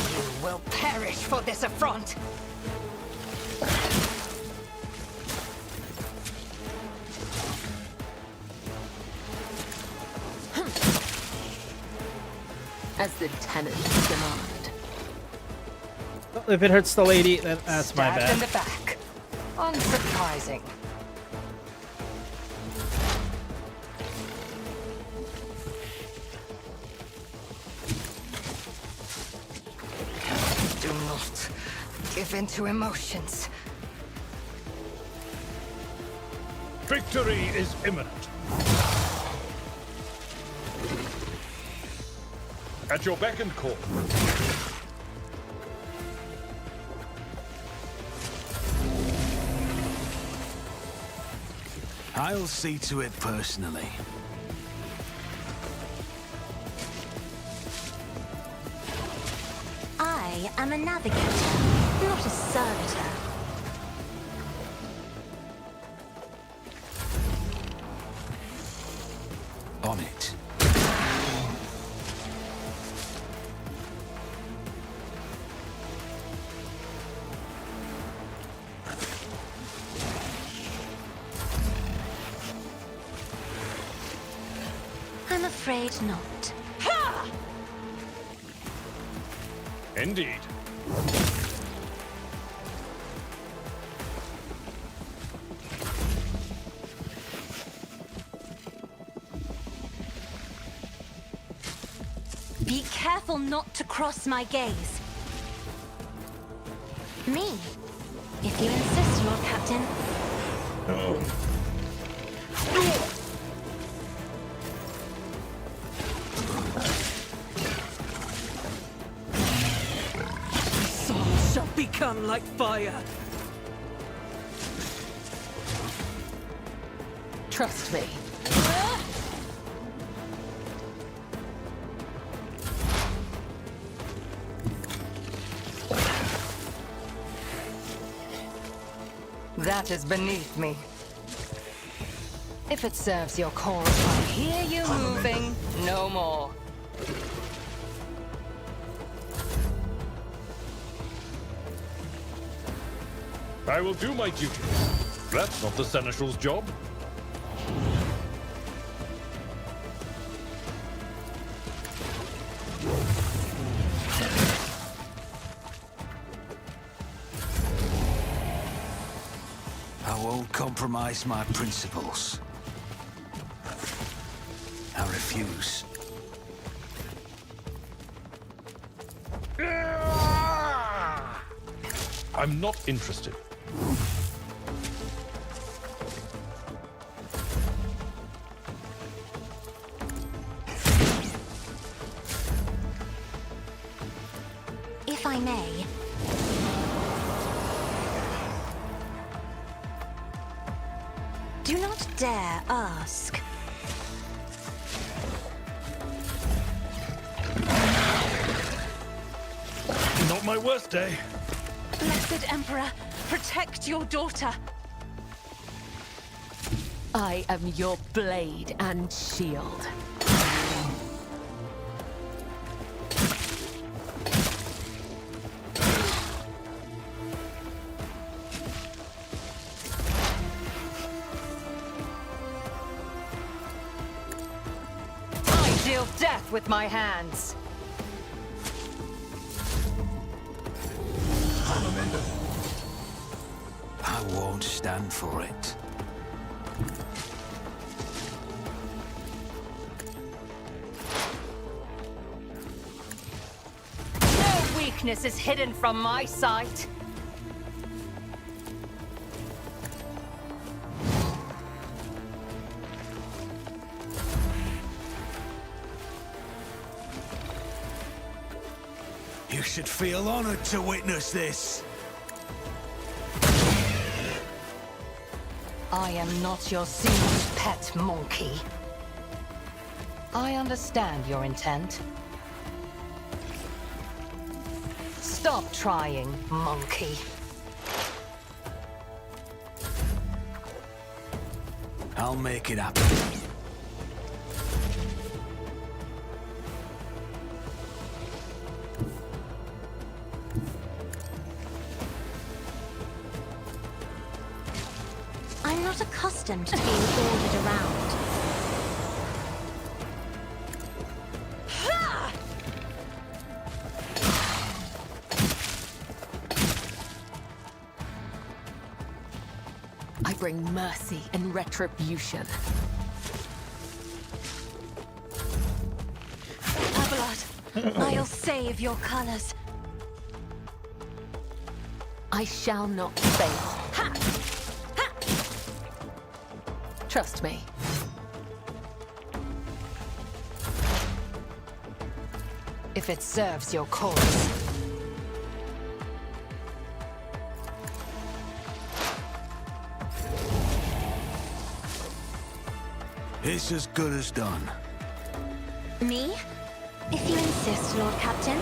You will perish for this affront. As the tenants demand. Well, if it hurts the lady, then that's my Stabbed in bad. the back. Unsurprising. Do not give in to emotions. Victory is imminent. At your beck and call. I'll see to it personally. I am a navigator, not a servitor. On it. I'm afraid not. Indeed. Be careful not to cross my gaze. Me? If you insist, Lord Captain. Soul shall become like fire. Trust me. That is beneath me. If it serves your cause, I hear you moving. No more. I will do my duty. That's not the Seneschal's job. I won't compromise my principles. I refuse. I'm not interested. If I may. Do not dare ask. Not my worst day. Blessed Emperor, protect your daughter. I am your blade and shield. I deal death with my hands. I won't stand for it. No weakness is hidden from my sight. You should feel honored to witness this. I am not your seaman's pet monkey. I understand your intent. Stop trying, monkey. I'll make it happen. I'm not accustomed to being ordered around. I bring mercy and retribution. Abelard, I'll save your colors. I shall not fail. Ha! Ha! Trust me. If it serves your cause. It's as good as done. Me? If you insist, Lord Captain.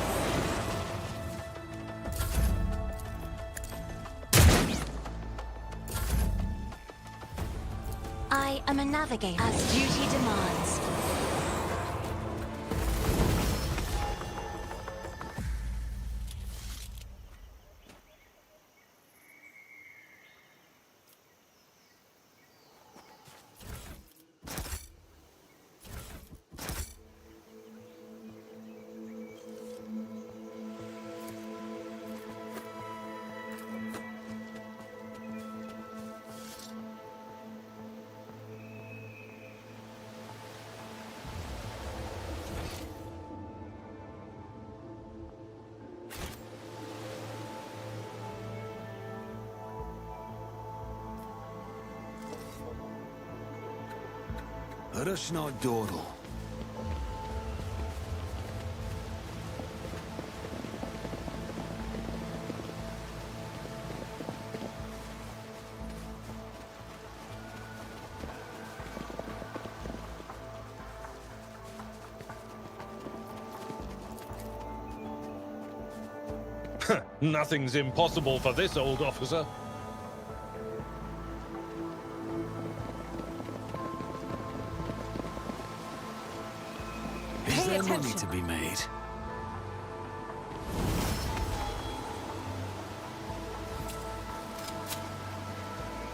I am a navigator, as duty demands. Let us not dawdle. Nothing's impossible for this old officer. Is there money to be made?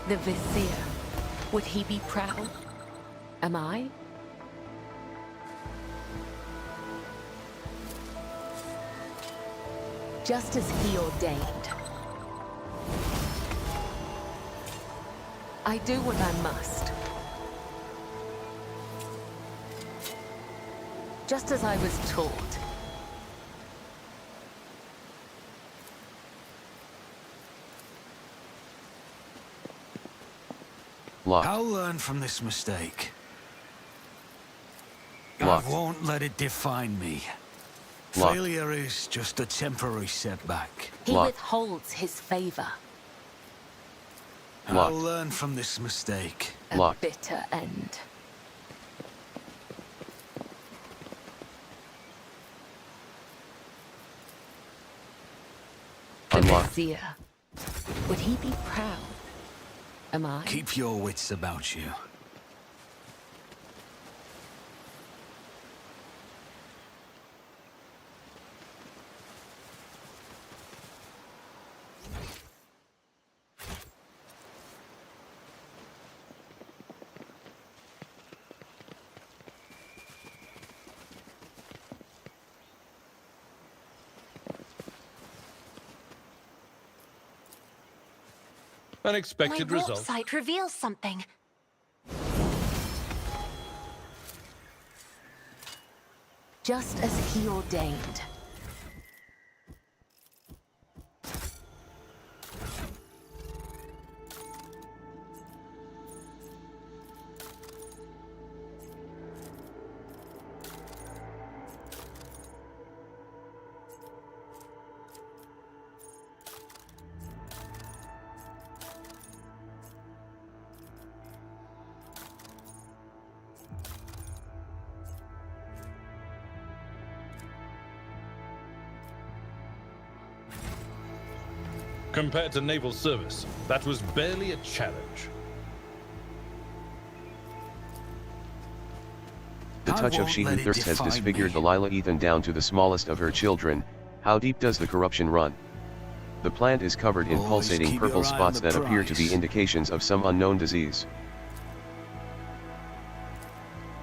The Vizier. Would he be proud? Am I? Just as he ordained. I do what I must. Just as I was taught. Locked. I'll learn from this mistake. Locked. I won't let it define me. Locked. Failure is just a temporary setback. He Locked. withholds his favor. I'll Locked. learn from this mistake. A Locked. bitter end. The Unlocked. Vizier. Would he be proud? Am I? Keep your wits about you. Unexpected My warp result. sight reveals something. Just as he ordained. Compared to naval service, that was barely a challenge. The touch of she who thirsts has disfigured the Lila Ethan down to the smallest of her children. How deep does the corruption run? The plant is covered in Always pulsating keep purple your eye on spots the that appear to be prize. indications of some unknown disease.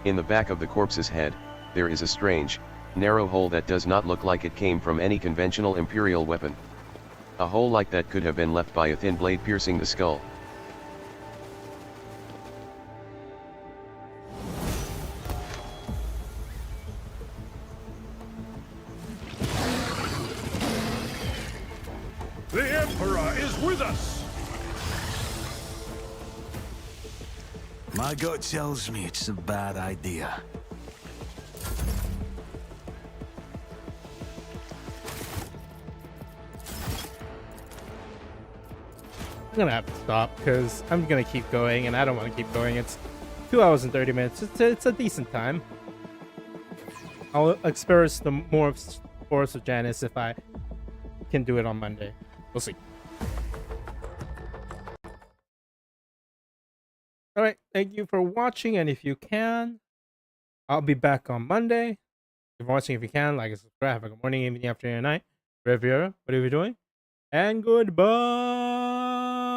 In the back of the corpse's head, there is a strange, narrow hole that does not look like it came from any conventional Imperial weapon. A hole like that could have been left by a thin blade piercing the skull. The Emperor is with us! My gut tells me it's a bad idea. I'm gonna have to stop because I'm gonna keep going, and I don't want to keep going. It's 2 hours and 30 minutes. It's a decent time. I'll experience the more of Forest of Janus if I can do it on Monday. We'll see. All right, thank you for watching, and if you can, I'll be back on Monday. If you're watching, if you can, like and subscribe. Have a good morning, evening, afternoon, night. Riviera, whatever you're doing, and goodbye.